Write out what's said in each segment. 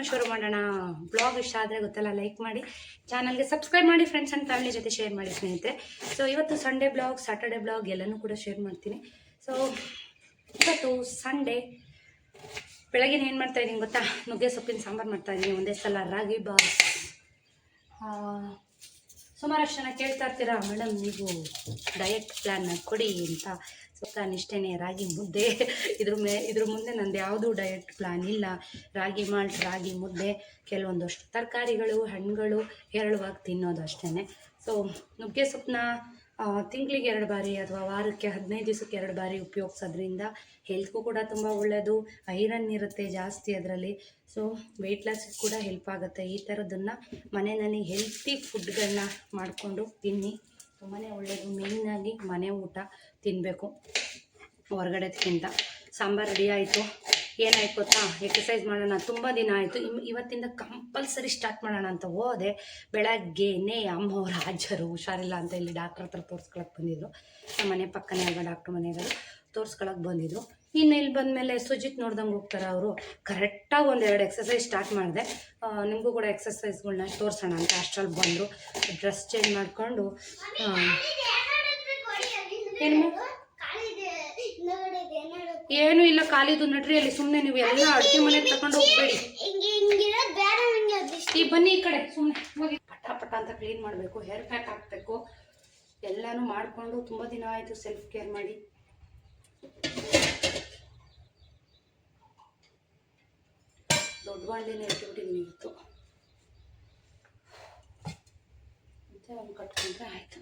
ಬ್ಲಾಗ್ನ ಶುರು ಮಾಡೋಣ. ಬ್ಲಾಗ್ ಇಷ್ಟ ಆದರೆ ಗೊತ್ತಲ್ಲ, ಲೈಕ್ ಮಾಡಿ, ಚಾನಲ್ಗೆ ಸಬ್ಸ್ಕ್ರೈಬ್ ಮಾಡಿ, ಫ್ರೆಂಡ್ಸ್ ಆ್ಯಂಡ್ ಫ್ಯಾಮಿಲಿ ಜೊತೆ ಶೇರ್ ಮಾಡಿ ಸ್ನೇಹಿತರೆ. ಸೊ ಇವತ್ತು ಸಂಡೇ ಬ್ಲಾಗ್, ಸಾಟರ್ಡೆ ಬ್ಲಾಗ್ ಎಲ್ಲನೂ ಕೂಡ ಶೇರ್ ಮಾಡ್ತೀನಿ. ಸೊ ಇವತ್ತು ಸಂಡೇ ಬೆಳಗಿನ ಏನು ಮಾಡ್ತಾಯಿದ್ದೀನಿ ಗೊತ್ತಾ, ನುಗ್ಗೆ ಸೊಪ್ಪಿನ ಸಾಂಬಾರು ಮಾಡ್ತಾಯಿದ್ದೀನಿ. ಒಂದೇ ಸಲ ರಾಗಿ ಬಾತ್. ಸುಮಾರಷ್ಟು ಜನ ಕೇಳ್ತಾ ಇರ್ತೀರಾ, ಮೇಡಮ್ ನೀವು ಡಯಟ್ ಪ್ಲ್ಯಾನ್ ಕೊಡಿ ಅಂತ. ನಿಷ್ಠೆನೇ ರಾಗಿ ಮುದ್ದೆ. ಇದ್ರ ಮುಂದೆ ನಂದು ಯಾವುದೂ ಡಯಟ್ ಪ್ಲ್ಯಾನ್ ಇಲ್ಲ. ರಾಗಿ ಮಾಲ್ಟ್, ರಾಗಿ ಮುದ್ದೆ, ಕೆಲವೊಂದಷ್ಟು ತರಕಾರಿಗಳು, ಹಣ್ಣುಗಳು ಹೇರಳವಾಗಿ ತಿನ್ನೋದು ಅಷ್ಟೇ. ಸೊ ನುಗ್ಗೆ ಸೊಪ್ಪನ್ನ ತಿಂಗಳಿಗೆ 2 ಬಾರಿ ಅಥವಾ ವಾರಕ್ಕೆ 15 ದಿವಸಕ್ಕೆ 2 ಬಾರಿ ಉಪಯೋಗಿಸೋದ್ರಿಂದ ಹೆಲ್ತ್ಗೂ ಕೂಡ ತುಂಬ ಒಳ್ಳೆಯದು. ಐರನ್ ಇರುತ್ತೆ ಜಾಸ್ತಿ ಅದರಲ್ಲಿ. ಸೊ ವೆಯ್ಟ್ ಲಾಸ್ಗೆ ಕೂಡ ಹೆಲ್ಪ್ ಆಗುತ್ತೆ. ಈ ಥರದನ್ನು ಮನೆಯಲ್ಲಿ ಹೆಲ್ತಿ ಫುಡ್ಗಳನ್ನ ಮಾಡಿಕೊಂಡು ತಿನ್ನಿ, ತುಂಬಾ ಒಳ್ಳೆಯದು. ಮೇಯ್ನಾಗಿ ಮನೆ ಊಟ ತಿನ್ನಬೇಕು ಹೊರಗಡೆದಕ್ಕಿಂತ. ಸಾಂಬಾರು ರೆಡಿ ಆಯಿತು. ಏನಾಯ್ತು ಗೊತ್ತಾ, ಎಕ್ಸಸೈಸ್ ಮಾಡೋಣ, ತುಂಬ ದಿನ ಆಯಿತು. ಇವತ್ತಿಂದ ಕಂಪಲ್ಸರಿ ಸ್ಟಾರ್ಟ್ ಮಾಡೋಣ ಅಂತ ಹೋದೆ. ಬೆಳಗ್ಗೆನೇ ಅಮ್ಮವ್ರ ಹಾಜರು, ಹುಷಾರಿಲ್ಲ ಅಂತ ಇಲ್ಲಿ ಡಾಕ್ಟ್ರ್ ಹತ್ರ ತೋರಿಸ್ಕೊಳಕ್ಕೆ ಬಂದಿದ್ರು. ನಮ್ಮ ಮನೆ ಪಕ್ಕನೇ ಅಲ್ವಾ ಡಾಕ್ಟ್ರ್ ಮನೆಗಳು, ತೋರಿಸ್ಕೊಳಕ್ಕೆ ಬಂದಿದ್ರು. ಇನ್ನು ಇಲ್ಲಿ ಬಂದಮೇಲೆ ಸುಜಿತ್ ನೋಡ್ದಂಗೆ ಹೋಗ್ತಾರೆ ಅವರು. ಕರೆಕ್ಟಾಗಿ 1-2 ಎಕ್ಸಸೈಸ್ ಸ್ಟಾರ್ಟ್ ಮಾಡಿದೆ. ನಿಮಗೂ ಕೂಡ ಎಕ್ಸಸೈಸ್ಗಳನ್ನ ತೋರಿಸೋಣ ಅಂತ ಅಷ್ಟರಲ್ಲಿ ಬಂದರು. ಡ್ರೆಸ್ ಚೇಂಜ್ ಮಾಡಿಕೊಂಡು ಏನು ಇಲ್ಲ, ಖಾಲಿದು ನಡ್ರಿ. ಅಲ್ಲಿ ಸುಮ್ಮನೆ ನೀವು ಎಲ್ಲ ಅಡುಗೆ ಮನೆಗೆ ತಗೊಂಡು ಹೋಗ್ಬೇಡಿ. ಈ ಬನ್ನಿ ಈ ಕಡೆ, ಸುಮ್ಮನೆ ಹೋಗಿ ಪಟ ಅಂತ ಕ್ಲೀನ್ ಮಾಡಬೇಕು, ಹೇರ್ ಪ್ಯಾಕ್ ಹಾಕಬೇಕು, ಎಲ್ಲನೂ ಮಾಡಿಕೊಂಡು. ತುಂಬ ದಿನ ಆಯಿತು ಸೆಲ್ಫ್ ಕೇರ್ ಮಾಡಿ. ದೊಡ್ಡ ಬಾಂಡಿನ ಇಟ್ಬಿಟ್ಟಿದ್ದೀನಿ ಇವತ್ತು ಮತ್ತು ಒಂದು ಕಟ್ಕೊಂಡ್ರೆ ಆಯಿತು.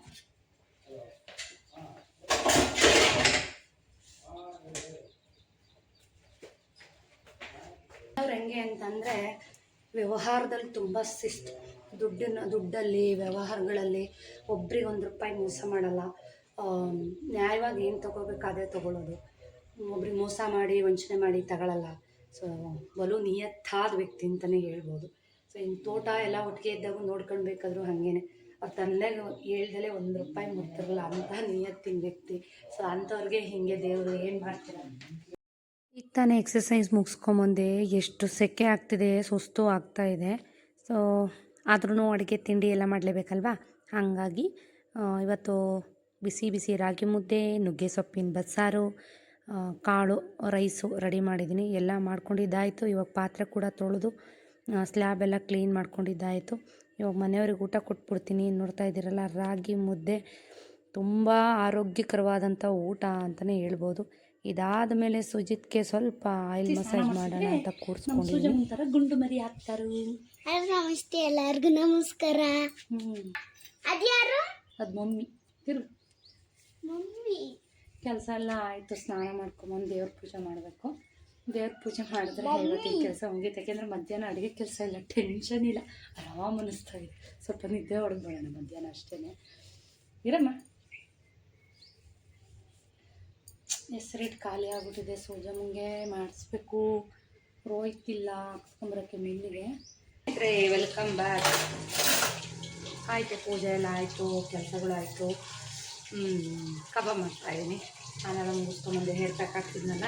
ಅವ್ರು ಹೆಂಗೆ ಅಂತಂದರೆ ವ್ಯವಹಾರದಲ್ಲಿ ತುಂಬ ಶಿಸ್ತು. ದುಡ್ಡಲ್ಲಿ ವ್ಯವಹಾರಗಳಲ್ಲಿ ಒಬ್ರಿಗೆ ₹1 ಮೋಸ ಮಾಡಲ್ಲ. ನ್ಯಾಯವಾಗಿ ಏನು ತೊಗೋಬೇಕು ಅದೇ ತೊಗೊಳ್ಳೋದು. ಒಬ್ರಿಗೆ ಮೋಸ ಮಾಡಿ ವಂಚನೆ ಮಾಡಿ ತಗೊಳ್ಳಲ್ಲ. ಸೊ ಬಲು ನಿಯತ್ತಾದ ವ್ಯಕ್ತಿ ಅಂತಲೇ ಹೇಳ್ಬೋದು. ಸೊ ಇನ್ನು ತೋಟ ಎಲ್ಲ ಒಟ್ಟಿಗೆ ಇದ್ದಾಗ ನೋಡ್ಕೊಳ್ಬೇಕಾದ್ರೂ ಹಾಗೇನೆ. ಅವ್ರ ತಂದೆಗೆ ಹೇಳ್ದಲೇ ₹1 ಮುಟ್ತಿರಲ್ಲ, ಅಂಥ ನಿಯತ್ತಿನ ವ್ಯಕ್ತಿ. ಸೊ ಅಂಥವ್ರಿಗೆ ಹೀಗೆ ದೇವರು ಏನು ಮಾಡ್ತೀರ. ಈಗ ತಾನೇ ಎಕ್ಸಸೈಸ್ ಮುಗಿಸ್ಕೊಂಬಂದೆ. ಎಷ್ಟು ಸೆಕೆ ಆಗ್ತಿದೆ, ಸುಸ್ತು ಆಗ್ತಾಯಿದೆ. ಸೊ ಆದ್ರೂ ಅಡುಗೆ ತಿಂಡಿ ಎಲ್ಲ ಮಾಡಲೇಬೇಕಲ್ವಾ. ಹಾಗಾಗಿ ಇವತ್ತು ಬಿಸಿ ರಾಗಿ ಮುದ್ದೆ, ನುಗ್ಗೆ ಸೊಪ್ಪಿನ ಬಸ್ಸಾರು, ಕಾಳು, ರೈಸು ರೆಡಿ ಮಾಡಿದ್ದೀನಿ. ಎಲ್ಲ ಮಾಡ್ಕೊಂಡಿದ್ದಾಯಿತು. ಇವಾಗ ಪಾತ್ರೆ ಕೂಡ ತೊಳೆದು ಸ್ಲ್ಯಾಬ್ ಎಲ್ಲ ಕ್ಲೀನ್ ಮಾಡ್ಕೊಂಡಿದ್ದಾಯಿತು. ಇವಾಗ ಮನೆಯವ್ರಿಗೆ ಊಟ ಕೊಟ್ಬಿಡ್ತೀನಿ. ನೋಡ್ತಾ ಇದ್ದೀರಲ್ಲ, ರಾಗಿ ಮುದ್ದೆ ತುಂಬ ಆರೋಗ್ಯಕರವಾದಂಥ ಊಟ ಅಂತಲೇ ಹೇಳ್ಬೋದು. ಇದಾದ ಮೇಲೆ ಸುಜಿತ್ಗೆ ಸ್ವಲ್ಪ ಆಯಿಲ್ ಮಸಾಜ್ ಮಾಡೋಣ ಅಂತ ಕೂರಿಸ್ಕೊಂಡಿದ್ದೀನಿ. ಒಂಥರ ಗುಂಡು ಮರಿ ಹಾಕ್ತಾರೆ. ನಮಸ್ತೆ, ಎಲ್ಲರಿಗೂ ನಮಸ್ಕಾರ. ಅದ್ಯಾರು? ಅದು ಮಮ್ಮಿ. ಕೆಲಸ ಎಲ್ಲ ಆಯಿತು. ಸ್ನಾನ ಮಾಡ್ಕೊಂಬಂದು ದೇವ್ರ ಪೂಜೆ ಮಾಡಬೇಕು. ದೇವ್ರ ಪೂಜೆ ಮಾಡಿದ್ರೆ ಇವತ್ತಿನ ಕೆಲಸ ಮುಗೀತು. ಯಾಕೆಂದರೆ ಮಧ್ಯಾಹ್ನ ಅಡುಗೆ ಕೆಲಸ ಇಲ್ಲ, ಟೆನ್ಷನ್ ಇಲ್ಲ, ಆರಾಮ್ ಅನ್ನಿಸ್ತಾ ಇದೆ. ಸ್ವಲ್ಪ ನಿದ್ದೆ ಹೊಡೆದ್ಬಿಡೋಣ ಮಧ್ಯಾಹ್ನ ಅಷ್ಟೇ. ಇರಮ್ಮ. ಹೆಸರಿಟ್ಟು ಖಾಲಿ ಆಗ್ಬಿಟ್ಟಿದೆ. ಸೂಜಮ್ಮಂಗೆ ಮಾಡಿಸ್ಬೇಕು. ರೋಯ್ತಿಲ್ಲ ಹಾಕ್ಸ್ಕೊಂಬರೋಕ್ಕೆ ಮಿಲ್ಲಿಗೆ. Welcome back. ಆಯಿತು, ಪೂಜೆ ಎಲ್ಲ ಆಯಿತು, ಕೆಲಸಗಳು ಆಯಿತು. ಕಬಾಬ್ ಮಾಡ್ತಾಯಿದ್ದೀನಿ. ನಾನೆಲ್ಲ ಮುಗಿಸ್ಕೊಂಬಂದೆ. ಹೇರ್ ಪ್ಯಾಕ್ ಹಾಕ್ತಿದ್ನಲ್ಲ,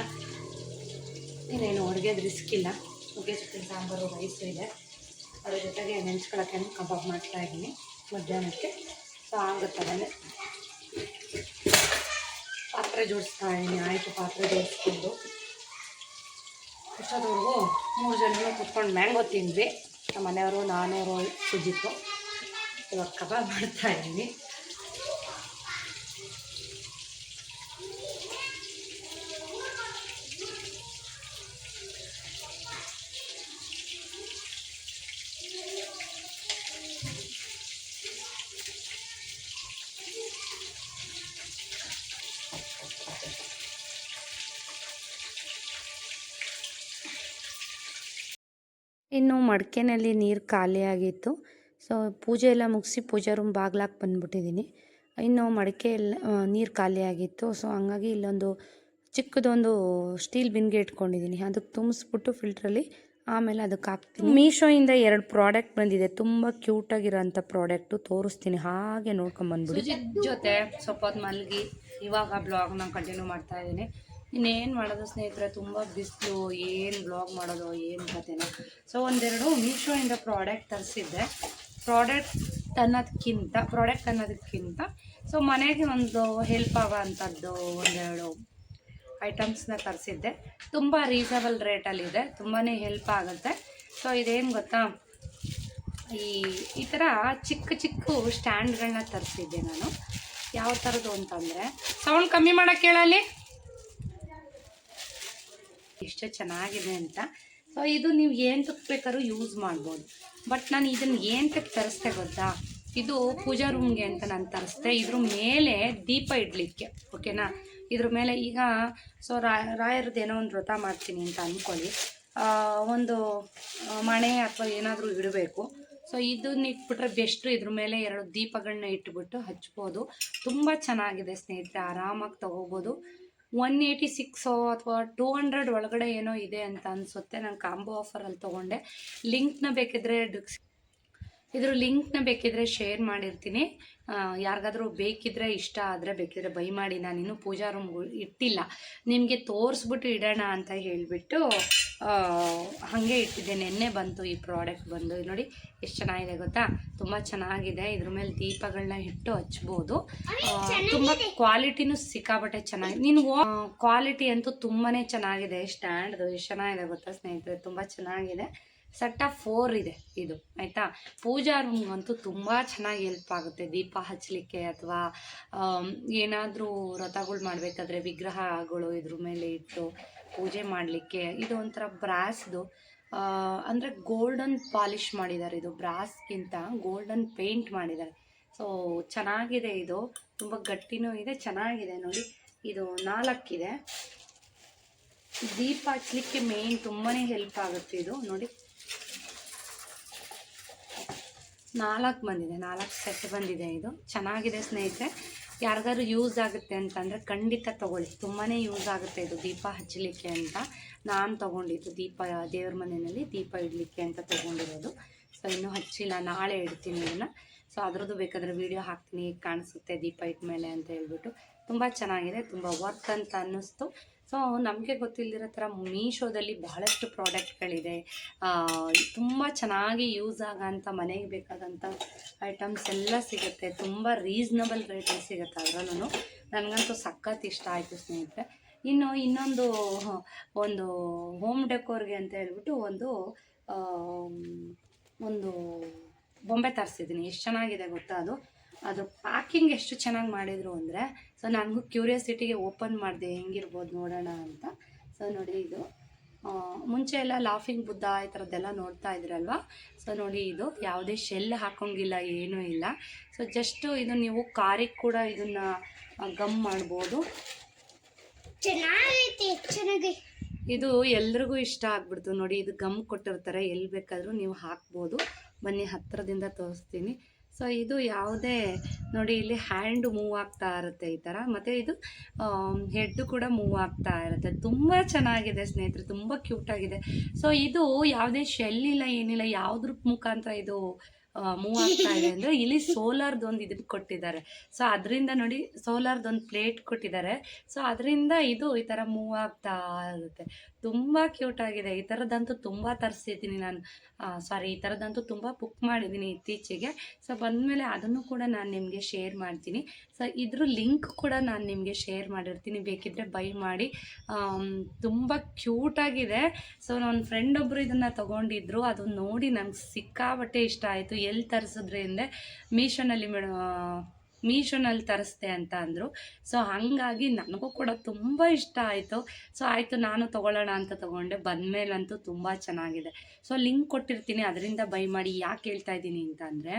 ಇನ್ನೇನು ಅಡುಗೆದು ರಿಸ್ಕ್ ಇಲ್ಲ. ನುಗ್ಗೆ ಸೊಪ್ಪಿನ ಸಾಂಬಾರು, ರೈಸು ಇದೆ. ಅದ್ರ ಜೊತೆಗೆ ನೆಂಚ್ಕೊಳ್ಳೋಕ್ಕೆ ಕಬಾಬ್ ಮಾಡ್ತಾಯಿದ್ದೀನಿ ಮಧ್ಯಾಹ್ನಕ್ಕೆ. ಸೊ ಆಗುತ್ತದೇ. ಪಾತ್ರೆ ಜೋಡಿಸ್ತಾ ಇದ್ದೀನಿ. ಆಯಿತು, ಪಾತ್ರೆ ಜೋಡಿಸ್ಕೊಂಡು ಅಷ್ಟೊತ್ತವರೆಗೂ 3 ಜನನೂ ಕುತ್ಕೊಂಡು ಮ್ಯಾಂಗೋ ತಿಂದ್ವಿ. ನಮ್ಮ ಮನೆಯವರು, ನಾನವರು, ಸುಜಿತ್ತು. ಇವಾಗ ಕಬಾಬ್ ಮಾಡ್ತಾಯಿದ್ದೀನಿ. ಇನ್ನು ಮಡಿಕೆನಲ್ಲಿ ನೀರು ಖಾಲಿಯಾಗಿತ್ತು. ಸೊ ಪೂಜೆ ಎಲ್ಲ ಮುಗಿಸಿ ಪೂಜಾ ರೂಮ್ ಬಾಗ್ಲಾಕಿ ಬಂದುಬಿಟ್ಟಿದ್ದೀನಿ. ಇನ್ನು ಮಡಿಕೆ ಎಲ್ಲ ನೀರು ಖಾಲಿಯಾಗಿತ್ತು. ಸೊ ಹಂಗಾಗಿ ಇಲ್ಲೊಂದು ಚಿಕ್ಕದೊಂದು ಸ್ಟೀಲ್ ಬಿನ್ಗೆ ಇಟ್ಕೊಂಡಿದ್ದೀನಿ. ಅದಕ್ಕೆ ತುಂಬಿಸ್ಬಿಟ್ಟು ಫಿಲ್ಟ್ರಲ್ಲಿ ಆಮೇಲೆ ಅದಕ್ಕೆ ಹಾಕ್ತೀನಿ. ಮೀಶೋಯಿಂದ 2 ಪ್ರಾಡಕ್ಟ್ ಬಂದಿದೆ. ತುಂಬ ಕ್ಯೂಟಾಗಿರೋಂಥ ಪ್ರಾಡಕ್ಟು, ತೋರಿಸ್ತೀನಿ, ಹಾಗೆ ನೋಡ್ಕೊಂಬಂದ್ಬಿಡಿ. ಸುಜಿತ್ ಜೊತೆ ಸ್ವಲ್ಪ ಹೊತ್ತು ಮಲಗಿ ಇವಾಗ ಬ್ಲಾಗ್ನ ಕಂಟಿನ್ಯೂ ಮಾಡ್ತಾಯಿದ್ದೀನಿ. ಇನ್ನೇನು ಮಾಡೋದು ಸ್ನೇಹಿತರೆ, ತುಂಬ ಬಿಸಿಲು, ಏನು ಬ್ಲಾಗ್ ಮಾಡೋದು ಏನು ಕಥೆನೋ. ಸೊ ಒಂದೆರಡು ಮೀಶೋಯಿಂದ ಪ್ರಾಡಕ್ಟ್ ತರಿಸಿದ್ದೆ. ಪ್ರಾಡಕ್ಟ್ ಅನ್ನೋದಕ್ಕಿಂತ ಸೊ ಮನೆಗೆ ಒಂದು ಹೆಲ್ಪ್ ಆಗೋ ಅಂಥದ್ದು ಒಂದೆರಡು ಐಟಮ್ಸ್ನ ತರಿಸಿದ್ದೆ. ತುಂಬ ರೀಸನಬಲ್ ರೇಟಲ್ಲಿದೆ, ತುಂಬಾ ಹೆಲ್ಪ್ ಆಗುತ್ತೆ. ಸೊ ಇದೇನು ಗೊತ್ತಾ, ಈ ಥರ ಚಿಕ್ಕ ಸ್ಟ್ಯಾಂಡ್ಗಳನ್ನ ತರಿಸಿದ್ದೆ ನಾನು. ಯಾವ ಥರದ್ದು ಅಂತಂದರೆ, ಸೌಂಡ್ ಕಮ್ಮಿ ಮಾಡೋಕ್ಕೆ ಹೇಳಲ್ಲಿ, ಎಷ್ಟು ಚೆನ್ನಾಗಿದೆ ಅಂತ. ಸೊ ಇದು ನೀವು ಏನು ಬೇಕಾದ್ರೂ ಯೂಸ್ ಮಾಡ್ಬೋದು. ಬಟ್ ನಾನು ಇದನ್ನು ಏನಕ್ಕೆ ತರಿಸ್ದೆ ಗೊತ್ತಾ, ಇದು ಪೂಜಾ ರೂಮ್ಗೆ ಅಂತ ನಾನು ತರಿಸ್ದೆ. ಇದ್ರ ಮೇಲೆ ದೀಪ ಇಡಲಿಕ್ಕೆ, ಓಕೆನಾ. ಇದ್ರ ಮೇಲೆ ಈಗ ಸೊ ರಾಯರದ್ದು ಏನೋ ಒಂದು ವ್ರತ ಮಾಡ್ತೀನಿ ಅಂತ ಅಂದ್ಕೊಳ್ಳಿ, ಒಂದು ಮಣೆ ಅಥವಾ ಏನಾದರೂ ಇಡಬೇಕು. ಸೊ ಇದನ್ನ ಇಟ್ಬಿಟ್ರೆ ಬೆಸ್ಟು. ಇದ್ರ ಮೇಲೆ 2 ದೀಪಗಳನ್ನ ಇಟ್ಬಿಟ್ಟು ಹಚ್ಬೋದು. ತುಂಬ ಚೆನ್ನಾಗಿದೆ ಸ್ನೇಹಿತರೆ, ಆರಾಮಾಗಿ ತೊಗೋಬೋದು. 186 ಅಥವಾ 200 ಒಳಗಡೆ ಏನೋ ಇದೆ ಅಂತ ಅನಿಸುತ್ತೆ. ನಾನು ಕಾಂಬೋ ಆಫರಲ್ಲಿ ತೊಗೊಂಡೆ. ಇದ್ರ ಲಿಂಕ್ನ ಬೇಕಿದ್ರೆ ಶೇರ್ ಮಾಡಿರ್ತೀನಿ. ಯಾರಿಗಾದ್ರೂ ಬೇಕಿದ್ರೆ, ಇಷ್ಟ ಆದರೆ ಬೇಕಿದ್ರೆ ಬೈ ಮಾಡಿ. ನಾನಿನ್ನೂ ಪೂಜಾ ರೂಮ್ಗಳು ಇಟ್ಟಿಲ್ಲ, ನಿಮಗೆ ತೋರಿಸ್ಬಿಟ್ಟು ಇಡೋಣ ಅಂತ ಹೇಳಿಬಿಟ್ಟು ಹಾಗೆ ಇಟ್ಟಿದ್ದೆ. ನೆನ್ನೆ ಬಂತು ಈ ಪ್ರಾಡಕ್ಟ್ ಬಂದು. ನೋಡಿ ಎಷ್ಟು ಚೆನ್ನಾಗಿದೆ ಗೊತ್ತಾ, ತುಂಬ ಚೆನ್ನಾಗಿದೆ. ಇದ್ರ ಮೇಲೆ ದೀಪಗಳನ್ನ ಇಟ್ಟು ಹಚ್ಬೋದು. ತುಂಬ ಕ್ವಾಲಿಟಿನೂ ಸಿಕ್ಕಾಬಟ್ಟೆ ಚೆನ್ನಾಗಿದೆ. ನೀನು ಕ್ವಾಲಿಟಿ ಅಂತೂ ತುಂಬಾ ಚೆನ್ನಾಗಿದೆ. ಸ್ಟ್ಯಾಂಡ್ದು ಎಷ್ಟು ಚೆನ್ನಾಗಿದೆ ಗೊತ್ತಾ ಸ್ನೇಹಿತರೆ, ತುಂಬ ಚೆನ್ನಾಗಿದೆ. ಸೆಟ್ ಆಫ್ 4 ಇದೆ ಇದು, ಆಯಿತಾ. ಪೂಜಾ ರೂಮ್ಗಂತೂ ತುಂಬ ಚೆನ್ನಾಗಿ ಹೆಲ್ಪ್ ಆಗುತ್ತೆ. ದೀಪ ಹಚ್ಚಲಿಕ್ಕೆ ಅಥವಾ ಏನಾದರೂ ವ್ರತಗಳು ಮಾಡಬೇಕಾದ್ರೆ ವಿಗ್ರಹಗಳು ಇದ್ರ ಮೇಲೆ ಇಟ್ಟು ಪೂಜೆ ಮಾಡಲಿಕ್ಕೆ. ಇದು ಒಂಥರ ಬ್ರಾಸ್ದು, ಅಂದರೆ ಗೋಲ್ಡನ್ ಪಾಲಿಷ್ ಮಾಡಿದ್ದಾರೆ. ಇದು ಬ್ರಾಸ್ಗಿಂತ ಗೋಲ್ಡನ್ ಪೇಂಟ್ ಮಾಡಿದ್ದಾರೆ. ಸೊ ಚೆನ್ನಾಗಿದೆ, ಇದು ತುಂಬ ಗಟ್ಟಿನೂ ಇದೆ, ಚೆನ್ನಾಗಿದೆ. ನೋಡಿ ಇದು 4 ಇದೆ. ದೀಪ ಹಚ್ಚಲಿಕ್ಕೆ ಮೇನ್ ತುಂಬಾ ಹೆಲ್ಪ್ ಆಗುತ್ತೆ ಇದು. ನೋಡಿ 4 ಬಂದಿದೆ, 4 ಸೆಟ್ ಬಂದಿದೆ. ಇದು ಚೆನ್ನಾಗಿದೆ ಸ್ನೇಹಿತರೆ. ಯಾರಿಗಾದ್ರು ಯೂಸ್ ಆಗುತ್ತೆ ಅಂತಂದರೆ ಖಂಡಿತ ತೊಗೊಳ್ಳಿ, ತುಂಬಾ ಯೂಸ್ ಆಗುತ್ತೆ ಇದು ದೀಪ ಹಚ್ಚಲಿಕ್ಕೆ ಅಂತ. ನಾನು ತೊಗೊಂಡಿದ್ದು ದೇವ್ರ ಮನೆಯಲ್ಲಿ ದೀಪ ಇಡಲಿಕ್ಕೆ ಅಂತ ತೊಗೊಂಡಿರೋದು. ಸೊ ಇನ್ನೂ ಹಚ್ಚಿಲ್ಲ, ನಾಳೆ ಇಡ್ತೀನಿ ಇದನ್ನು. ಸೊ ಅದ್ರದ್ದು ಬೇಕಾದರೆ ವೀಡಿಯೋ ಹಾಕ್ತೀನಿ, ಕಾಣಿಸುತ್ತೆ ದೀಪ ಇಟ್ಟ ಮೇಲೆ ಅಂತ ಹೇಳ್ಬಿಟ್ಟು. ತುಂಬ ಚೆನ್ನಾಗಿದೆ, ತುಂಬ ವರ್ತ್ ಅಂತ ಅನ್ನಿಸ್ತು. ಸೊ ನಮಗೆ ಗೊತ್ತಿಲ್ಲದಿರೋ ಥರ ಮೀಶೋದಲ್ಲಿ ಬಹಳಷ್ಟು ಪ್ರಾಡಕ್ಟ್ಗಳಿದೆ. ತುಂಬ ಚೆನ್ನಾಗಿ ಯೂಸ್ ಆಗೋಂಥ ಮನೆಗೆ ಬೇಕಾದಂಥ ಐಟಮ್ಸ್ ಎಲ್ಲ ಸಿಗುತ್ತೆ. ತುಂಬ ರೀಸ್ನಬಲ್ ರೇಟಲ್ಲಿ ಸಿಗುತ್ತೆ. ಅದರಲ್ಲೂ ನನಗಂತೂ ಸಖತ್ ಇಷ್ಟ ಆಯಿತು ಸ್ನೇಹಿತರೆ. ಇನ್ನೊಂದು ಒಂದು ಹೋಮ್ ಡೆಕೋರ್ಗೆ ಅಂತ ಹೇಳ್ಬಿಟ್ಟು ಒಂದು ಬೊಂಬೆ ತರಿಸಿದ್ದೀನಿ. ಎಷ್ಟು ಚೆನ್ನಾಗಿದೆ ಗೊತ್ತಾ ಅದು ಪ್ಯಾಕಿಂಗ್ ಎಷ್ಟು ಚೆನ್ನಾಗಿ ಮಾಡಿದರು ಅಂದರೆ, ಸೊ ನನಗೂ ಕ್ಯೂರಿಯಾಸಿಟಿಗೆ ಓಪನ್ ಮಾಡಿದೆ ಹೆಂಗಿರ್ಬೋದು ನೋಡೋಣ ಅಂತ. ಸೊ ನೋಡಿ ಇದು ಮುಂಚೆ ಎಲ್ಲ ಲಾಫಿಂಗ್ ಬುದ್ಧ ಈ ಥರದ್ದೆಲ್ಲ ನೋಡ್ತಾ ಇದ್ರಲ್ವ. ಸೊ ನೋಡಿ ಇದು ಯಾವುದೇ ಶೆಲ್ ಹಾಕೋಂಗಿಲ್ಲ, ಏನೂ ಇಲ್ಲ. ಸೊ ಜಸ್ಟು ಇದು ನೀವು ಕಾರಿಗೆ ಕೂಡ ಇದನ್ನು ಗಮ್ ಮಾಡ್ಬೋದು. ಚೆನ್ನಾಗಿ ಇದು ಎಲ್ರಿಗೂ ಇಷ್ಟ ಆಗ್ಬಿಡ್ತು. ನೋಡಿ ಇದು ಗಮ್ ಕೊಟ್ಟಿರ್ತಾರೆ, ಎಲ್ಲಿ ಬೇಕಾದರೂ ನೀವು ಹಾಕ್ಬೋದು. ಬನ್ನಿ ಹತ್ತಿರದಿಂದ ತೋರಿಸ್ತೀನಿ. ಸೊ ಇದು ಯಾವುದೇ ನೋಡಿ, ಇಲ್ಲಿ ಹ್ಯಾಂಡು ಮೂವ್ ಆಗ್ತಾ ಇರುತ್ತೆ ಈ ಥರ, ಮತ್ತು ಇದು ಹೆಡ್ಡು ಕೂಡ ಮೂವ್ ಆಗ್ತಾ ಇರುತ್ತೆ. ತುಂಬ ಚೆನ್ನಾಗಿದೆ ಸ್ನೇಹಿತರೆ, ತುಂಬ ಕ್ಯೂಟಾಗಿದೆ. ಸೊ ಇದು ಯಾವುದೇ ಶೆಲ್ ಇಲ್ಲ, ಏನಿಲ್ಲ, ಯಾವುದ್ರ ಮುಖಾಂತರ ಇದು ಮೂವ್ ಆಗ್ತಾ ಇದೆ ಅಂದರೆ ಇಲ್ಲಿ ಸೋಲಾರ್ದೊಂದು ಇದನ್ನು ಕೊಟ್ಟಿದ್ದಾರೆ. ಸೊ ಅದರಿಂದ ನೋಡಿ ಸೋಲಾರ್ದೊಂದು ಪ್ಲೇಟ್ ಕೊಟ್ಟಿದ್ದಾರೆ. ಸೊ ಅದರಿಂದ ಇದು ಈ ಥರ ಮೂವ್ ಆಗ್ತಾ ಇರುತ್ತೆ. ತುಂಬ ಕ್ಯೂಟಾಗಿದೆ. ಈ ಥರದ್ದಂತೂ ತುಂಬ ತರಿಸಿದ್ದೀನಿ ನಾನು. ಈ ಥರದ್ದಂತೂ ತುಂಬ ಬುಕ್ ಮಾಡಿದ್ದೀನಿ ಇತ್ತೀಚೆಗೆ. ಸೊ ಬಂದಮೇಲೆ ಅದನ್ನು ಕೂಡ ನಾನು ನಿಮಗೆ ಶೇರ್ ಮಾಡ್ತೀನಿ. ಸೊ ಇದ್ರ ಲಿಂಕ್ ಕೂಡ ನಾನು ನಿಮಗೆ ಶೇರ್ ಮಾಡಿರ್ತೀನಿ, ಬೇಕಿದ್ದರೆ ಬೈ ಮಾಡಿ. ತುಂಬ ಕ್ಯೂಟಾಗಿದೆ. ಸೊ ನನ್ನ ಫ್ರೆಂಡ್ ಒಬ್ಬರು ಇದನ್ನು ತೊಗೊಂಡಿದ್ರು, ಅದನ್ನು ನೋಡಿ ನಂಗೆ ಸಿಕ್ಕಾಬಟ್ಟೆ ಇಷ್ಟ ಆಯಿತು. ಎಲ್ಲಿ ತರಿಸಿದ್ರಿ ಅಂದರೆ ಮೀಶೋನಲ್ಲಿ ತರಿಸ್ದೆ ಅಂತ ಅಂದರು. ಸೊ ಹಾಗಾಗಿ ನನಗೂ ಕೂಡ ತುಂಬ ಇಷ್ಟ ಆಯಿತು. ಸೊ ಆಯಿತು ನಾನು ತೊಗೊಳ್ಳೋಣ ಅಂತ ತೊಗೊಂಡೆ. ಬಂದಮೇಲಂತೂ ತುಂಬ ಚೆನ್ನಾಗಿದೆ. ಸೊ ಲಿಂಕ್ ಕೊಟ್ಟಿರ್ತೀನಿ, ಅದರಿಂದ ಬೈ ಮಾಡಿ. ಯಾಕೆ ಹೇಳ್ತಾ ಇದ್ದೀನಿ ಅಂತ ಅಂದರೆ,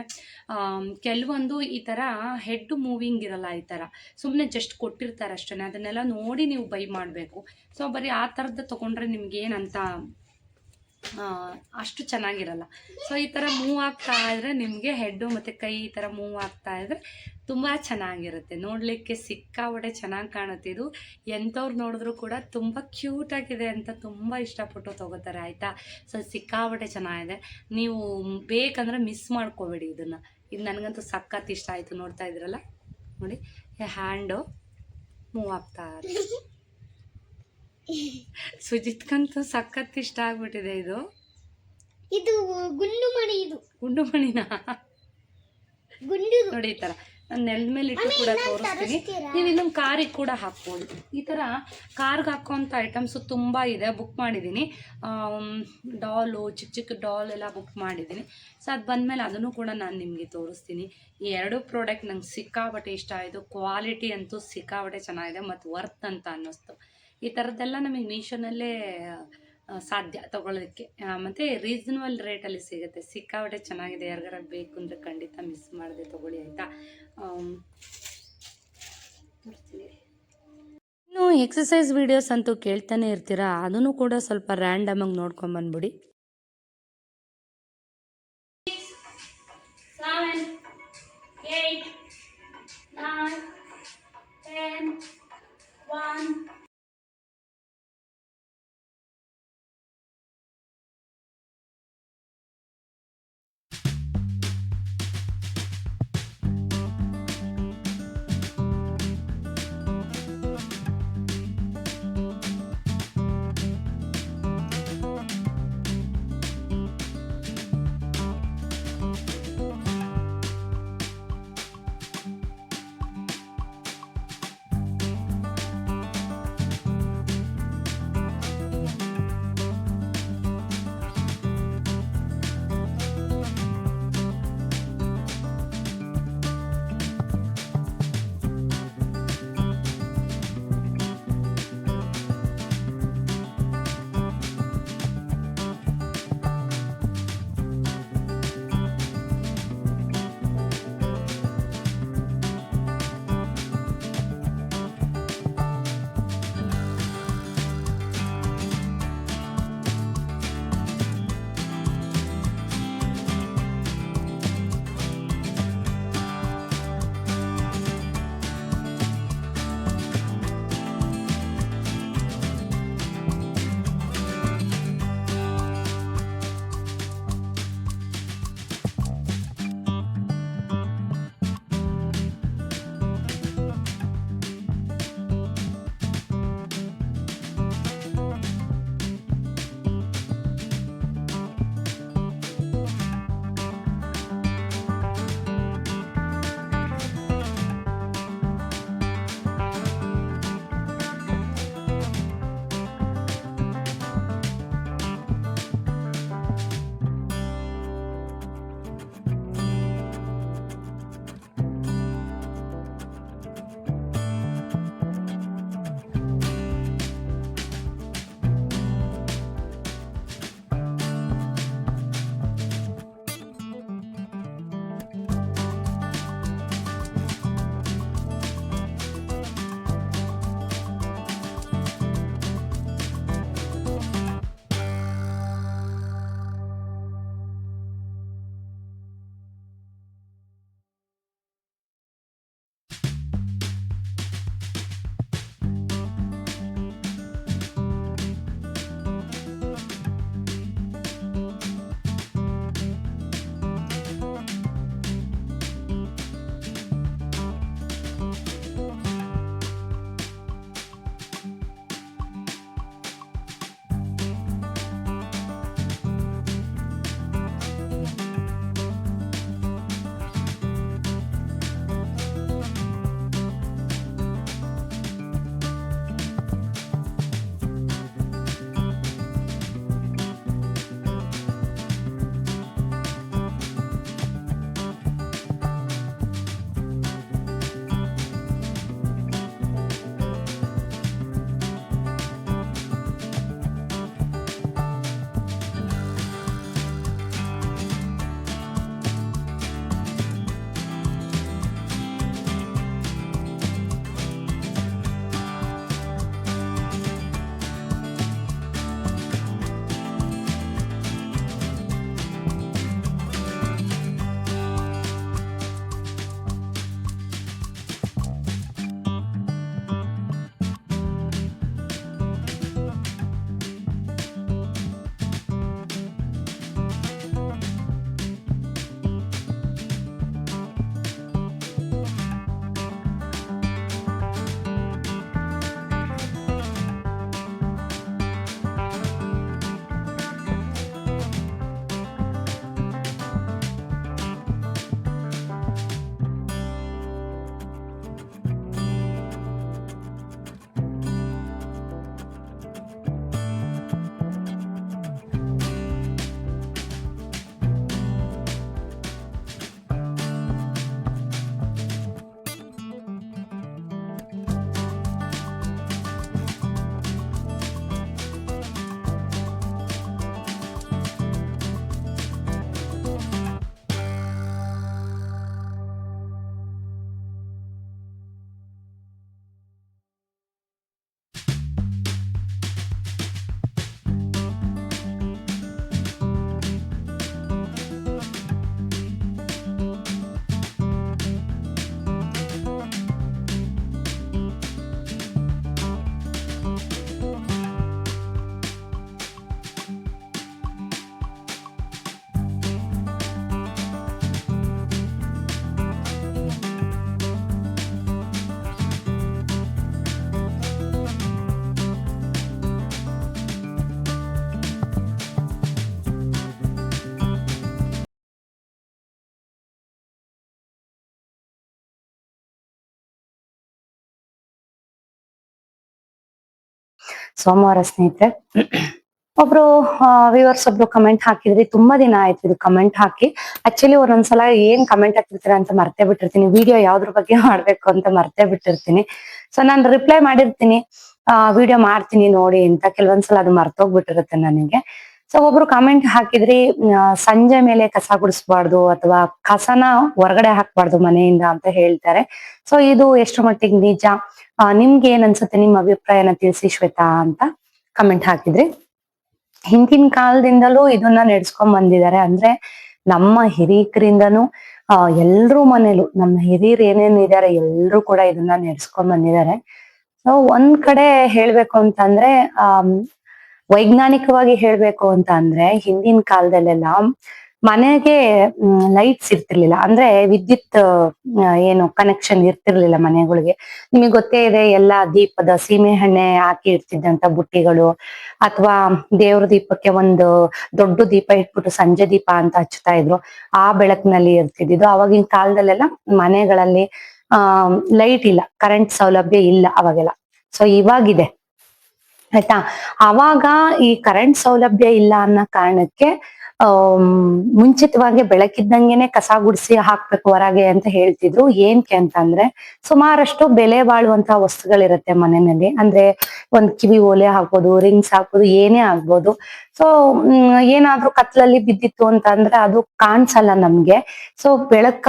ಕೆಲವೊಂದು ಈ ಥರ ಹೆಡ್ ಮೂವಿಂಗ್ ಇರಲ್ಲ, ಈ ಥರ ಸುಮ್ಮನೆ ಜಸ್ಟ್ ಕೊಟ್ಟಿರ್ತಾರೆ ಅಷ್ಟೇ. ಅದನ್ನೆಲ್ಲ ನೋಡಿ ನೀವು ಬೈ ಮಾಡಬೇಕು. ಸೊ ಬರೀ ಆ ಥರದ್ದು ತೊಗೊಂಡ್ರೆ ನಿಮಗೇನಂತ ಅಷ್ಟು ಚೆನ್ನಾಗಿರಲ್ಲ. ಸೊ ಈ ಥರ ಮೂವ್ ಆಗ್ತಾ ಇದ್ದರೆ ನಿಮಗೆ ಹೆಡ್ಡು ಮತ್ತು ಕೈ ಈ ಥರ ಮೂವ್ ಆಗ್ತಾ ಇದ್ದರೆ ತುಂಬ ಚೆನ್ನಾಗಿರುತ್ತೆ. ನೋಡಲಿಕ್ಕೆ ಸಿಕ್ಕಾಬಟ್ಟೆ ಚೆನ್ನಾಗಿ ಕಾಣುತ್ತೆ. ಇದು ಎಂಥವ್ರು ನೋಡಿದ್ರು ಕೂಡ ತುಂಬ ಕ್ಯೂಟಾಗಿದೆ ಅಂತ ತುಂಬ ಇಷ್ಟಪಟ್ಟು ತೊಗೋತಾರೆ, ಆಯಿತಾ. ಸೊ ಸಿಕ್ಕಾಬಟ್ಟೆ ಚೆನ್ನಾಗಿದೆ. ನೀವು ಬೇಕಂದರೆ ಮಿಸ್ ಮಾಡ್ಕೋಬೇಡಿ ಇದನ್ನು. ಇದು ನನಗಂತೂ ಸಖತ್ ಇಷ್ಟ ಆಯಿತು. ನೋಡ್ತಾ ಇದ್ರಲ್ಲ, ನೋಡಿ ಹ್ಯಾಂಡು ಮೂವ್ ಆಗ್ತಾ ಇರುತ್ತೆ. ಸುಜಿತ್ಕಂತೂ ಸಖತ್ ಇಷ್ಟ ಆಗ್ಬಿಟ್ಟಿದೆ ಇದು. ಇದು ಗುಂಡು ಮಣಿ, ಇದು ಗುಂಡು ಮಣಿನ ಗುಂಡು ನೋಡಿ ಈ ಥರ ನಾನು ನೆಲದ ಮೇಲೆ ಇಟ್ಟು ಕೂಡ ತೋರಿಸ್ತೀನಿ. ನೀವು ಇನ್ನೊಂದು ಕಾರಿಗೆ ಕೂಡ ಹಾಕ್ಬೋದು. ಈ ಥರ ಕಾರ್ಗೆ ಹಾಕೋಂಥ ಐಟಮ್ಸು ತುಂಬ ಇದೆ. ಬುಕ್ ಮಾಡಿದ್ದೀನಿ, ಡಾಲು, ಚಿಕ್ಕ ಚಿಕ್ಕ ಡಾಲ್ ಎಲ್ಲ ಬುಕ್ ಮಾಡಿದ್ದೀನಿ. ಸೊ ಅದು ಬಂದಮೇಲೆ ಅದನ್ನು ಕೂಡ ನಾನು ನಿಮಗೆ ತೋರಿಸ್ತೀನಿ. ಈ ಎರಡು ಪ್ರಾಡಕ್ಟ್ ನಂಗೆ ಸಿಕ್ಕಾಬಟ್ಟೆ ಇಷ್ಟ ಆಯಿತು. ಕ್ವಾಲಿಟಿ ಅಂತೂ ಸಿಕ್ಕಾಬಟ್ಟೆ ಚೆನ್ನಾಗಿದೆ ಮತ್ತು ವರ್ತ್ ಅಂತ ಅನ್ನಿಸ್ತು. ಈ ಥರದ್ದೆಲ್ಲ ನಮಗೆ ಮೀಶೋನಲ್ಲೇ ಸಾಧ್ಯ ತೊಗೊಳ್ಳೋದಕ್ಕೆ, ಮತ್ತು ರೀಸನಬಲ್ ರೇಟಲ್ಲಿ ಸಿಗುತ್ತೆ. ಸಿಕ್ಕಾಬಟ್ಟೆ ಚೆನ್ನಾಗಿದೆ. ಯಾರಿಗಾರ ಬೇಕು ಅಂದರೆ ಖಂಡಿತ ಮಿಸ್ ಮಾಡದೆ ತೊಗೊಳ್ಳಿ ಆಯಿತಾ. ಇನ್ನು ಎಕ್ಸಸೈಸ್ ವೀಡಿಯೋಸ್ ಅಂತೂ ಕೇಳ್ತಾನೆ ಇರ್ತೀರಾ, ಅದನ್ನು ಕೂಡ ಸ್ವಲ್ಪ ರ್ಯಾಂಡಮಾಗಿ ನೋಡ್ಕೊಂಬಂದ್ಬಿಡಿ. 7, 8, 9, 10, 1. ಸೋಮವಾರ ಸ್ನೇಹಿತರೆ. ಒಬ್ರು ವ್ಯೂವರ್ಸ್ ಒಬ್ರು ಕಮೆಂಟ್ ಹಾಕಿದ್ರಿ, ತುಂಬಾ ದಿನ ಆಯ್ತು ಇದು ಕಮೆಂಟ್ ಹಾಕಿ. ಆಕ್ಚುಲಿ ಒಂದೊಂದ್ಸಲ ಏನ್ ಕಮೆಂಟ್ ಹಾಕಿರ್ತೀರ ಅಂತ ಮರ್ತೇ ಬಿಟ್ಟಿರ್ತೀನಿ, ವಿಡಿಯೋ ಯಾವ್ದ್ರ ಬಗ್ಗೆ ಮಾಡ್ಬೇಕು ಅಂತ ಮರ್ತೇ ಬಿಟ್ಟಿರ್ತೀನಿ. ಸೊ ನಾನು ರಿಪ್ಲೈ ಮಾಡಿರ್ತೀನಿ, ವಿಡಿಯೋ ಮಾಡ್ತೀನಿ ನೋಡಿ ಅಂತ, ಕೆಲವೊಂದ್ಸಲ ಅದು ಮರ್ತೋಗ್ಬಿಟ್ಟಿರುತ್ತೆ ನನಗೆ. ಸೊ ಒಬ್ರು ಕಮೆಂಟ್ ಹಾಕಿದ್ರಿ, ಸಂಜೆ ಮೇಲೆ ಕಸ ಗುಡಿಸ್ಬಾರ್ದು ಅಥವಾ ಕಸನ ಹೊರಗಡೆ ಹಾಕ್ಬಾರ್ದು ಮನೆಯಿಂದ ಅಂತ ಹೇಳ್ತಾರೆ. ಸೊ ಇದು ಎಷ್ಟು ಮಟ್ಟಿಗೆ ನಿಜ, ನಿಮ್ಗೆ ಏನ್ ಅನ್ಸುತ್ತೆ, ನಿಮ್ಮ ಅಭಿಪ್ರಾಯನ ತಿಳಿಸಿ ಶ್ವೇತಾ ಅಂತ ಕಮೆಂಟ್ ಹಾಕಿದ್ರಿ. ಹಿಂದಿನ ಕಾಲದಿಂದಲೂ ಇದನ್ನ ನಡೆಸ್ಕೊಂಡ್ ಬಂದಿದ್ದಾರೆ. ಅಂದ್ರೆ ನಮ್ಮ ಹಿರೀಕರಿಂದನೂ ಎಲ್ರೂ ಮನೇಲೂ ನಮ್ಮ ಹಿರಿಯರು ಏನೇನ್ ಇದಾರೆ ಎಲ್ರೂ ಕೂಡ ಇದನ್ನ ನಡೆಸ್ಕೊಂಡ್ ಬಂದಿದ್ದಾರೆ. ಸೊ ಒಂದ್ ಕಡೆ ಹೇಳ್ಬೇಕು ಅಂತಂದ್ರೆ, ವೈಜ್ಞಾನಿಕವಾಗಿ ಹೇಳ್ಬೇಕು ಅಂತ ಅಂದ್ರೆ, ಹಿಂದಿನ ಕಾಲದಲ್ಲೆಲ್ಲ ಮನೆಗೆ ಲೈಟ್ಸ್ ಇರ್ತಿರ್ಲಿಲ್ಲ, ಅಂದ್ರೆ ವಿದ್ಯುತ್ ಏನು ಕನೆಕ್ಷನ್ ಇರ್ತಿರ್ಲಿಲ್ಲ ಮನೆಗಳಿಗೆ. ನಿಮಗೆ ಗೊತ್ತೇ ಇದೆ, ಎಲ್ಲ ದೀಪದ ಸೀಮೆ ಎಣ್ಣೆ ಹಾಕಿ ಇಡ್ತಿದ್ದಂತ ಬುಟ್ಟಿಗಳು, ಅಥವಾ ದೇವ್ರ ದೀಪಕ್ಕೆ ಒಂದು ದೊಡ್ಡ ದೀಪ ಇಟ್ಬಿಟ್ಟು ಸಂಜೆ ದೀಪ ಅಂತ ಹಚ್ತಾ ಇದ್ರು, ಆ ಬೆಳಕಿನಲ್ಲಿ ಇರ್ತಿದ್ದು. ಅವಾಗಿನ ಕಾಲದಲ್ಲೆಲ್ಲ ಮನೆಗಳಲ್ಲಿ ಲೈಟ್ ಇಲ್ಲ, ಕರೆಂಟ್ ಸೌಲಭ್ಯ ಇಲ್ಲ ಅವಾಗೆಲ್ಲ. ಸೊ ಇವಾಗಿದೆ ಆಯ್ತಾ. ಅವಾಗ ಈ ಕರೆಂಟ್ ಸೌಲಭ್ಯ ಇಲ್ಲ ಅನ್ನೋ ಕಾರಣಕ್ಕೆ ಮುಂಚಿತವಾಗಿ ಬೆಳಕಿದ್ದಂಗೆನೆ ಕಸ ಗುಡಿಸಿ ಹಾಕ್ಬೇಕು ಹೊರಗೆ ಅಂತ ಹೇಳ್ತಿದ್ರು. ಏನ್ಕೆ ಅಂತಂದ್ರೆ, ಸುಮಾರಷ್ಟು ಬೆಲೆ ಬಾಳುವಂತಹ ವಸ್ತುಗಳಿರುತ್ತೆ ಮನೆಯಲ್ಲಿ. ಅಂದ್ರೆ ಒಂದ್ ಕಿವಿ ಓಲೆ ಹಾಕ್ಬೋದು, ರಿಂಗ್ಸ್ ಹಾಕ್ಬೋದು, ಏನೇ ಆಗ್ಬೋದು. ಸೊ ಏನಾದ್ರೂ ಕತ್ಲಲ್ಲಿ ಬಿದ್ದಿತ್ತು ಅಂತ ಅಂದ್ರೆ ಅದು ಕಾಣಿಸಲ್ಲ ನಮ್ಗೆ. ಸೊ ಬೆಳಕ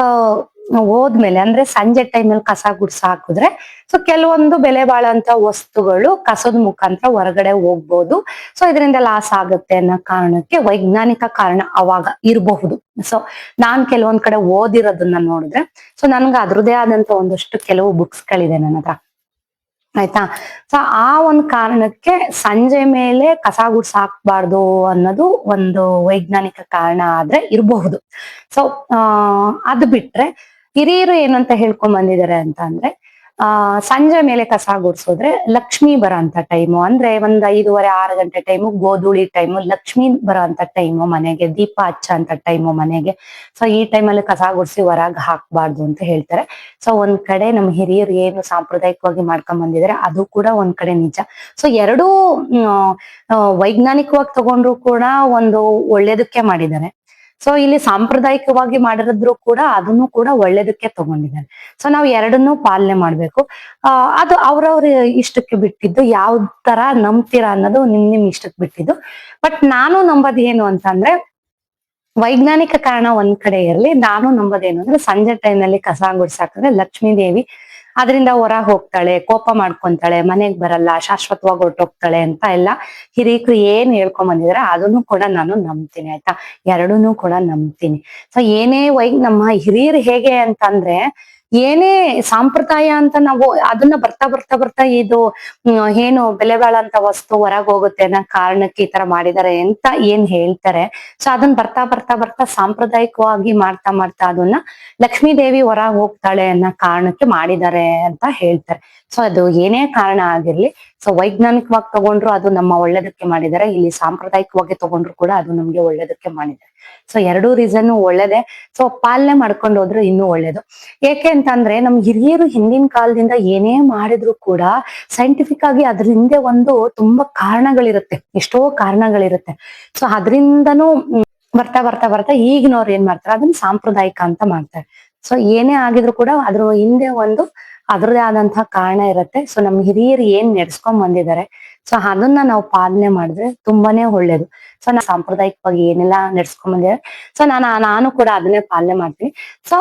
ಹೋದ್ಮೇಲೆ, ಅಂದ್ರೆ ಸಂಜೆ ಟೈಮಲ್ಲಿ ಕಸ ಗುಡ್ಸ ಹಾಕಿದ್ರೆ, ಸೊ ಕೆಲವೊಂದು ಬೆಲೆ ಬಾಳಂತ ವಸ್ತುಗಳು ಕಸದ ಮುಖಾಂತರ ಹೊರಗಡೆ ಹೋಗ್ಬೋದು. ಸೊ ಇದರಿಂದ ಲಾಸ್ ಆಗುತ್ತೆ ಅನ್ನೋ ಕಾರಣಕ್ಕೆ ವೈಜ್ಞಾನಿಕ ಕಾರಣ ಅವಾಗ ಇರಬಹುದು. ಸೊ ನಾನ್ ಕೆಲವೊಂದ್ ಕಡೆ ಓದಿರೋದನ್ನ ನೋಡಿದ್ರೆ, ಸೊ ನನ್ಗೆ ಅದ್ರದ್ದೇ ಆದಂತ ಒಂದಷ್ಟು ಕೆಲವು ಬುಕ್ಸ್ ಗಳಿದೆ ನನ್ನ ಹತ್ರ ಆಯ್ತಾ. ಸೊ ಆ ಒಂದ್ ಕಾರಣಕ್ಕೆ ಸಂಜೆ ಮೇಲೆ ಕಸ ಗುಡ್ಸ ಹಾಕ್ಬಾರ್ದು ಅನ್ನೋದು ಒಂದು ವೈಜ್ಞಾನಿಕ ಕಾರಣ ಆದ್ರೆ ಇರಬಹುದು. ಸೊ ಅದು ಬಿಟ್ರೆ ಹಿರಿಯರು ಏನಂತ ಹೇಳ್ಕೊಂಡ್ ಬಂದಿದ್ದಾರೆ ಅಂತ ಅಂದ್ರೆ, ಸಂಜೆ ಮೇಲೆ ಕಸ ಗುಡ್ಸೋದ್ರೆ ಲಕ್ಷ್ಮಿ ಬರೋಂತ ಟೈಮು, ಅಂದ್ರೆ ಒಂದ್ 5:30-6 ಗಂಟೆ ಟೈಮು ಗೋಧೂಳಿ ಟೈಮು, ಲಕ್ಷ್ಮಿ ಬರೋಂತ ಟೈಮು, ಮನೆಗೆ ದೀಪ ಹಚ್ಚ ಅಂತ ಟೈಮು ಮನೆಗೆ. ಸೊ ಈ ಟೈಮಲ್ಲಿ ಕಸ ಗುಡ್ಸಿ ಹೊರಗ್ ಹಾಕ್ಬಾರ್ದು ಅಂತ ಹೇಳ್ತಾರೆ. ಸೊ ಒಂದ್ ಕಡೆ ನಮ್ ಹಿರಿಯರು ಏನು ಸಾಂಪ್ರದಾಯಿಕವಾಗಿ ಮಾಡ್ಕೊಂಡ್ ಬಂದಿದ್ದಾರೆ ಅದು ಕೂಡ ಒಂದ್ ಕಡೆ ನಿಜ. ಸೊ ಎರಡೂ ವೈಜ್ಞಾನಿಕವಾಗಿ ತಗೊಂಡ್ರು ಕೂಡ ಒಂದು ಒಳ್ಳೇದಕ್ಕೆ ಮಾಡಿದ್ದಾರೆ. ಸೊ ಇಲ್ಲಿ ಸಾಂಪ್ರದಾಯಿಕವಾಗಿ ಮಾಡಿದ್ರು ಕೂಡ ಅದನ್ನು ಕೂಡ ಒಳ್ಳೇದಕ್ಕೆ ತಗೊಂಡಿದ್ದಾರೆ. ಸೊ ನಾವು ಎರಡನ್ನೂ ಪಾಲನೆ ಮಾಡ್ಬೇಕು. ಅದು ಅವ್ರವ್ರ ಇಷ್ಟಕ್ಕೆ ಬಿಟ್ಟಿದ್ದು, ಯಾವ ತರ ನಂಬ್ತೀರಾ ಅನ್ನೋದು ನಿಮ್ ಇಷ್ಟಕ್ಕೆ ಬಿಟ್ಟಿದ್ದು. ಬಟ್ ನಾನು ನಂಬೋದು ಏನು ಅಂತಂದ್ರೆ, ವೈಜ್ಞಾನಿಕ ಕಾರಣ ಒಂದ್ ಕಡೆ ಇರ್ಲಿ, ನಾನು ನಂಬೋದೇನು ಅಂದ್ರೆ, ಸಂಜೆ ಟೈಮ್ನಲ್ಲಿ ಕಸ ಗುಡ್ಸಾಕಿದ್ರೆ ಲಕ್ಷ್ಮೀ ದೇವಿ ಅದರಿಂದ ಹೊರ ಹೋಗ್ತಾಳೆ, ಕೋಪ ಮಾಡ್ಕೊಂತಾಳೆ, ಮನೆಗ್ ಬರಲ್ಲ, ಶಾಶ್ವತವಾಗಿ ಹೊರಟೋಗ್ತಾಳೆ ಅಂತ ಎಲ್ಲ ಹಿರೀಕರು ಏನ್ ಹೇಳ್ಕೊಂಡ್ ಬಂದಿದಾರೆ ಅದನ್ನು ಕೂಡ ನಾನು ನಂಬ್ತೀನಿ ಆಯ್ತಾ. ಎರಡನ್ನೂ ಕೂಡ ನಂಬ್ತೀನಿ. ಸೊ ಏನೇ ನಮ್ಮ ಹಿರಿಯರು ಹೇಗೆ ಅಂತಂದ್ರೆ, ಏನೇ ಸಂಪ್ರದಾಯ ಅಂತ ನಾವು ಅದನ್ನ ಬರ್ತಾ ಬರ್ತಾ ಬರ್ತಾ ಇದು ಏನು ಬೆಲೆ ಬಾಳಂತ ವಸ್ತು ಹೊರಗ್ ಹೋಗುತ್ತೆ ಅನ್ನೋ ಕಾರಣಕ್ಕೆ ಈ ತರ ಮಾಡಿದಾರೆ ಅಂತ ಏನ್ ಹೇಳ್ತಾರೆ. ಸೊ ಅದನ್ನ ಬರ್ತಾ ಬರ್ತಾ ಬರ್ತಾ ಸಾಂಪ್ರದಾಯಿಕವಾಗಿ ಮಾಡ್ತಾ ಮಾಡ್ತಾ ಅದನ್ನ ಲಕ್ಷ್ಮೀ ದೇವಿ ಹೊರಗ್ ಹೋಗ್ತಾಳೆ ಅನ್ನೋ ಕಾರಣಕ್ಕೆ ಮಾಡಿದ್ದಾರೆ ಅಂತ ಹೇಳ್ತಾರೆ. ಸೊ ಅದು ಏನೇ ಕಾರಣ ಆಗಿರ್ಲಿ, ಸೊ ವೈಜ್ಞಾನಿಕವಾಗಿ ತಗೊಂಡ್ರು ಅದು ನಮ್ಮ ಒಳ್ಳೇದಕ್ಕೆ ಮಾಡಿದ್ದಾರೆ, ಇಲ್ಲಿ ಸಾಂಪ್ರದಾಯಿಕವಾಗಿ ತಗೊಂಡ್ರು ಕೂಡ ಅದು ನಮ್ಗೆ ಒಳ್ಳೇದಕ್ಕೆ ಮಾಡಿದ್ದಾರೆ. ಸೊ ಎರಡೂ ರೀಸನ್ ಒಳ್ಳೇದೇ. ಸೊ ಪಾಲನೆ ಮಾಡ್ಕೊಂಡು ಹೋದ್ರೆ ಇನ್ನೂ ಒಳ್ಳೇದು. ಏಕೆ ಅಂತಂದ್ರೆ, ನಮ್ ಹಿರಿಯರು ಹಿಂದಿನ ಕಾಲದಿಂದ ಏನೇ ಮಾಡಿದ್ರು ಕೂಡ ಸೈಂಟಿಫಿಕ್ ಆಗಿ ಅದ್ರ ಹಿಂದೆ ಒಂದು ತುಂಬಾ ಕಾರಣಗಳಿರುತ್ತೆ, ಎಷ್ಟೋ ಕಾರಣಗಳಿರುತ್ತೆ. ಸೊ ಅದ್ರಿಂದನೂ ಬರ್ತಾ ಬರ್ತಾ ಬರ್ತಾ ಈಗಿನವ್ರು ಏನ್ ಮಾಡ್ತಾರೆ, ಅದನ್ನ ಸಾಂಪ್ರದಾಯಿಕ ಅಂತ ಮಾಡ್ತಾರೆ. ಸೊ ಏನೇ ಆಗಿದ್ರು ಕೂಡ ಅದ್ರ ಹಿಂದೆ ಒಂದು ಅದ್ರದೇ ಆದಂತಹ ಕಾರಣ ಇರುತ್ತೆ. ಸೊ ನಮ್ ಹಿರಿಯರು ಏನ್ ನಡೆಸ್ಕೊಂಡ್ ಬಂದಿದ್ದಾರೆ, ಸೊ ಅದನ್ನ ನಾವು ಪಾಲನೆ ಮಾಡಿದ್ರೆ ತುಂಬಾನೇ ಒಳ್ಳೇದು. ಸೊ ನಾ ಸಾಂಪ್ರದಾಯಿಕವಾಗಿ ಏನೆಲ್ಲಾ ನಡ್ಸ್ಕೊಂಡ್ ಬಂದಿದ್ದಾರೆ, ಸೊ ನಾನು ಕೂಡ ಅದನ್ನೇ ಪಾಲನೆ ಮಾಡ್ತೀನಿ. ಸೊ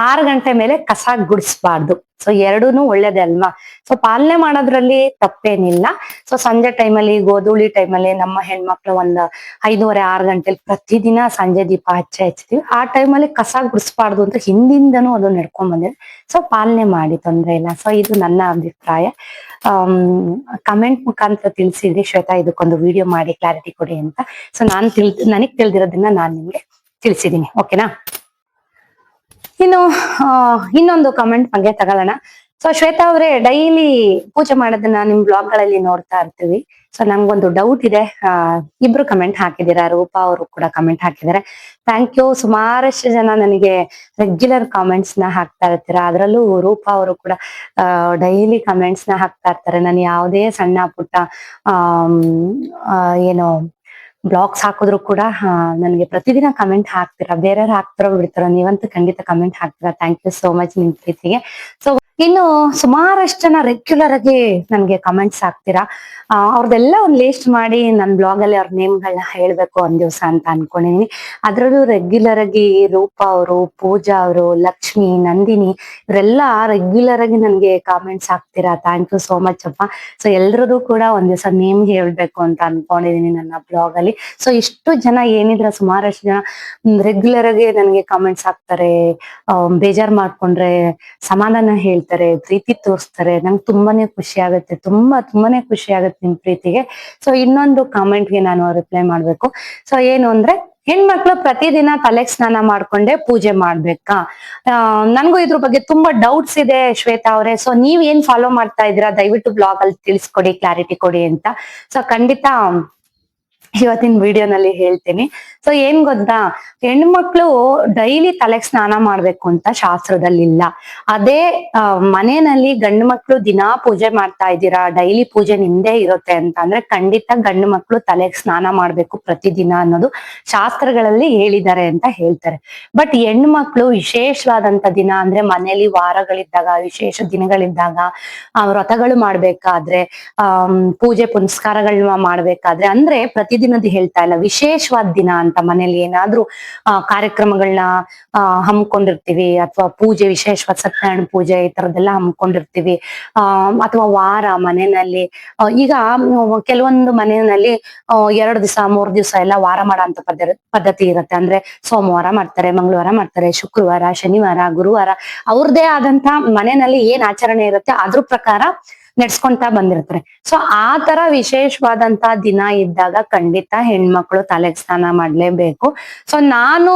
6 ಗಂಟೆ ಮೇಲೆ ಕಸ ಗುಡಿಸ್ಬಾರ್ದು. ಸೊ ಎರಡೂನು ಒಳ್ಳೇದೇ ಅಲ್ವಾ. ಸೊ ಪಾಲನೆ ಮಾಡೋದ್ರಲ್ಲಿ ತಪ್ಪೇನಿಲ್ಲ. ಸೊ ಸಂಜೆ ಟೈಮಲ್ಲಿ, ಗೋಧೂಳಿ ಟೈಮಲ್ಲಿ ನಮ್ಮ ಹೆಣ್ಮಕ್ಳು ಒಂದ್ 5:30-6 ಗಂಟೆಲಿ ಪ್ರತಿದಿನ ಸಂಜೆ ದೀಪ ಹಚ್ತೀವಿ. ಆ ಟೈಮಲ್ಲಿ ಕಸ ಗುಡಿಸ್ಬಾರ್ದು ಅಂತ ಹಿಂದಿಂದನೂ ಅದು ನಡ್ಕೊಂಡ್ ಬಂದಿದೆ. ಸೊ ಪಾಲನೆ ಮಾಡಿ, ತೊಂದ್ರೆ ಇಲ್ಲ. ಸೊ ಇದು ನನ್ನ ಅಭಿಪ್ರಾಯ. ಕಮೆಂಟ್ ಮುಖಾಂತರ ತಿಳಿಸಿದ್ರಿ, ಶ್ವೇತಾ ಇದಕ್ಕೊಂದು ವಿಡಿಯೋ ಮಾಡಿ ಕ್ಲಾರಿಟಿ ಕೊಡಿ ಅಂತ. ಸೊ ನನಗ್ ತಿಳಿದಿರೋದನ್ನ ನಾನ್ ನಿಮ್ಗೆ ತಿಳಿಸಿದೀನಿ. ಓಕೆನಾ. ಇನ್ನು ಇನ್ನೊಂದು ಕಮೆಂಟ್ ಬಗ್ಗೆ ತಗೊಳ್ಳೋಣ. ಸೊ ಶ್ವೇತಾ ಅವರೇ, ಡೈಲಿ ಪೂಜೆ ಮಾಡೋದನ್ನ ನಿಮ್ ಬ್ಲಾಗ್ ಗಳಲ್ಲಿ ನೋಡ್ತಾ ಇರ್ತೀವಿ. ಸೊ ನಂಗೊಂದು ಡೌಟ್ ಇದೆ. ಇಬ್ರು ಕಮೆಂಟ್ ಹಾಕಿದ್ದೀರಾ, ರೂಪಾ ಅವರು ಕೂಡ ಕಮೆಂಟ್ ಹಾಕಿದ್ದಾರೆ. Thank you. ಸುಮಾರಷ್ಟು ಜನ ನನಗೆ ರೆಗ್ಯುಲರ್ ಕಾಮೆಂಟ್ಸ್ ನ ಹಾಕ್ತಾ ಇರ್ತೀರಾ. ಅದರಲ್ಲೂ ರೂಪಾ ಅವರು ಕೂಡ ಡೈಲಿ ಕಮೆಂಟ್ಸ್ ನ ಹಾಕ್ತಾ ಇರ್ತಾರೆ. ನಾನು ಯಾವುದೇ ಸಣ್ಣ ಪುಟ್ಟ ಆಮ್, ಏನು ಬ್ಲಾಗ್ಸ್ ಹಾಕಿದ್ರು ಕೂಡ ನನಗೆ ಪ್ರತಿದಿನ ಕಮೆಂಟ್ ಹಾಕ್ತೀರಾ. ಬೇರೆಯವ್ರು ಹಾಕ್ತಾರೋ ಬಿಡ್ತಾರೋ, ನೀವಂತೂ ಖಂಡಿತ ಕಮೆಂಟ್ ಹಾಕ್ತೀರಾ. ಥ್ಯಾಂಕ್ ಯು ಸೋ ಮಚ್ ನಿಮ್ ಪ್ರೀತಿಗೆ. ಸೊ ಇನ್ನು ಸುಮಾರಷ್ಟು ಜನ ರೆಗ್ಯುಲರ್ ಆಗಿ ನನ್ಗೆ ಕಮೆಂಟ್ಸ್ ಹಾಕ್ತೀರಾ. ಅವ್ರದೆಲ್ಲ ಒಂದು ಲಿಸ್ಟ್ ಮಾಡಿ ನನ್ನ ಬ್ಲಾಗ್ ಅಲ್ಲಿ ಅವ್ರ ನೇಮ್ಗಳನ್ನ ಹೇಳ್ಬೇಕು ಒಂದ್ ದಿವಸ ಅಂತ ಅನ್ಕೊಂಡಿದೀನಿ. ಅದ್ರಲ್ಲೂ ರೆಗ್ಯುಲರ್ ಆಗಿ ರೂಪಾ ಅವರು, ಪೂಜಾ ಅವರು, ಲಕ್ಷ್ಮಿ, ನಂದಿನಿ ಇವರೆಲ್ಲ ರೆಗ್ಯುಲರ್ ಆಗಿ ನನ್ಗೆ ಕಾಮೆಂಟ್ಸ್ ಹಾಕ್ತೀರಾ. ಥ್ಯಾಂಕ್ ಯು ಸೋ ಮಚ್ ಅಪ್ಪ. ಸೊ ಎಲ್ರದ್ದು ಕೂಡ ಒಂದ್ ದಿವಸ ನೇಮ್ ಹೇಳ್ಬೇಕು ಅಂತ ಅನ್ಕೊಂಡಿದೀನಿ ನನ್ನ ಬ್ಲಾಗ್ ಅಲ್ಲಿ. ಸೊ ಇಷ್ಟು ಜನ ಏನಿದ್ರ, ಸುಮಾರಷ್ಟು ಜನ ರೆಗ್ಯುಲರ್ ಆಗಿ ನನಗೆ ಕಾಮೆಂಟ್ಸ್ ಹಾಕ್ತಾರೆ. ಬೇಜಾರ್ ಮಾಡ್ಕೊಂಡ್ರೆ ಸಮಾಧಾನ ಹೇಳ್ತಾರೆ, ಪ್ರೀತಿ ತೋರಿಸ್ತಾರೆ. ನಂಗೆ ತುಂಬಾನೇ ಖುಷಿ ಆಗುತ್ತೆ, ತುಂಬಾನೇ ಖುಷಿ ಆಗುತ್ತೆ ನಿಮ್ ಪ್ರೀತಿಗೆ. ಸೊ ಇನ್ನೊಂದು ಕಾಮೆಂಟ್ಗೆ ನಾನು ರಿಪ್ಲೈ ಮಾಡ್ಬೇಕು. ಸೊ ಏನು ಅಂದ್ರೆ, ಹೆಣ್ಮಕ್ಳು ಪ್ರತಿದಿನ ತಲೆಗೆ ಸ್ನಾನ ಮಾಡ್ಕೊಂಡೆ ಪೂಜೆ ಮಾಡ್ಬೇಕಾ? ನನ್ಗೂ ಇದ್ರ ಬಗ್ಗೆ ತುಂಬಾ ಡೌಟ್ಸ್ ಇದೆ ಶ್ವೇತಾ ಅವರೇ. ಸೊ ನೀವ್ ಏನ್ ಫಾಲೋ ಮಾಡ್ತಾ ಇದ್ದೀರಾ, ದಯವಿಟ್ಟು ಬ್ಲಾಗ್ ಅಲ್ಲಿ ತಿಳಿಸ್ಕೊಡಿ, ಕ್ಲಾರಿಟಿ ಕೊಡಿ ಅಂತ. ಸೊ ಖಂಡಿತ ಇವತ್ತಿನ ವಿಡಿಯೋನಲ್ಲಿ ಹೇಳ್ತೀನಿ. ಸೊ ಏನ್ ಗೊತ್ತಾ, ಹೆಣ್ಮಕ್ಳು ಡೈಲಿ ತಲೆಗೆ ಸ್ನಾನ ಮಾಡ್ಬೇಕು ಅಂತ ಶಾಸ್ತ್ರದಲ್ಲಿ ಇಲ್ಲ. ಅದೇ ಮನೆಯಲ್ಲಿ ಗಂಡು ಮಕ್ಳು ದಿನಾ ಪೂಜೆ ಮಾಡ್ತಾ ಇದ್ದೀರಾ, ಡೈಲಿ ಪೂಜೆ ನಿಮ್ದೇ ಇರುತ್ತೆ ಅಂತ ಅಂದ್ರೆ ಖಂಡಿತ ಗಂಡು ಮಕ್ಳು ತಲೆಗೆ ಸ್ನಾನ ಮಾಡ್ಬೇಕು ಪ್ರತಿದಿನ ಅನ್ನೋದು ಶಾಸ್ತ್ರಗಳಲ್ಲಿ ಹೇಳಿದ್ದಾರೆ ಅಂತ ಹೇಳ್ತಾರೆ. ಬಟ್ ಹೆಣ್ಣು ಮಕ್ಳು ವಿಶೇಷವಾದಂತ ದಿನ ಅಂದ್ರೆ ಮನೆಯಲ್ಲಿ ವಾರಗಳಿದ್ದಾಗ, ವಿಶೇಷ ದಿನಗಳಿದ್ದಾಗ, ವ್ರತಗಳು ಮಾಡ್ಬೇಕಾದ್ರೆ, ಪೂಜೆ ಪುನಸ್ಕಾರಗಳನ್ನ ಮಾಡ್ಬೇಕಾದ್ರೆ, ಅಂದ್ರೆ ಪ್ರತಿದಿನದ ಹೇಳ್ತಾ ಇಲ್ಲ, ವಿಶೇಷವಾದ ದಿನ ಅಂತ ಮನೇಲಿ ಏನಾದ್ರೂ ಕಾರ್ಯಕ್ರಮಗಳನ್ನ ಹಮ್ಮಿಕೊಂಡಿರ್ತೀವಿ, ಅಥವಾ ಪೂಜೆ ವಿಶೇಷವಾದ ಸತ್ಯನಾರಾಯಣ ಪೂಜೆ ಈ ತರದೆಲ್ಲ ಹಮ್ಮಿಕೊಂಡಿರ್ತೀವಿ. ಅಥವಾ ವಾರ ಮನೆಯಲ್ಲಿ, ಈಗ ಕೆಲವೊಂದು ಮನೆಯಲ್ಲಿ 2 ದಿವಸ 3 ದಿವಸ ಎಲ್ಲ ವಾರ ಮಾಡೋ ಅಂತ ಪದ್ಧತಿ ಇರುತ್ತೆ. ಅಂದ್ರೆ ಸೋಮವಾರ ಮಾಡ್ತಾರೆ, ಮಂಗಳವಾರ ಮಾಡ್ತಾರೆ, ಶುಕ್ರವಾರ, ಶನಿವಾರ, ಗುರುವಾರ ಅವ್ರದೇ ಆದಂತ ಮನೆಯಲ್ಲಿ ಏನ್ ಆಚರಣೆ ಇರುತ್ತೆ ಅದ್ರ ಪ್ರಕಾರ ನಡ್ಸ್ಕೊಂತಾ ಬಂದಿರ್ತಾರೆ. ಸೊ ಆ ತರ ವಿಶೇಷವಾದಂತ ದಿನ ಇದ್ದಾಗ ಖಂಡಿತ ಹೆಣ್ಮಕ್ಳು ತಲೆಗೆ ಸ್ನಾನ ಮಾಡ್ಲೇಬೇಕು. ಸೊ ನಾನು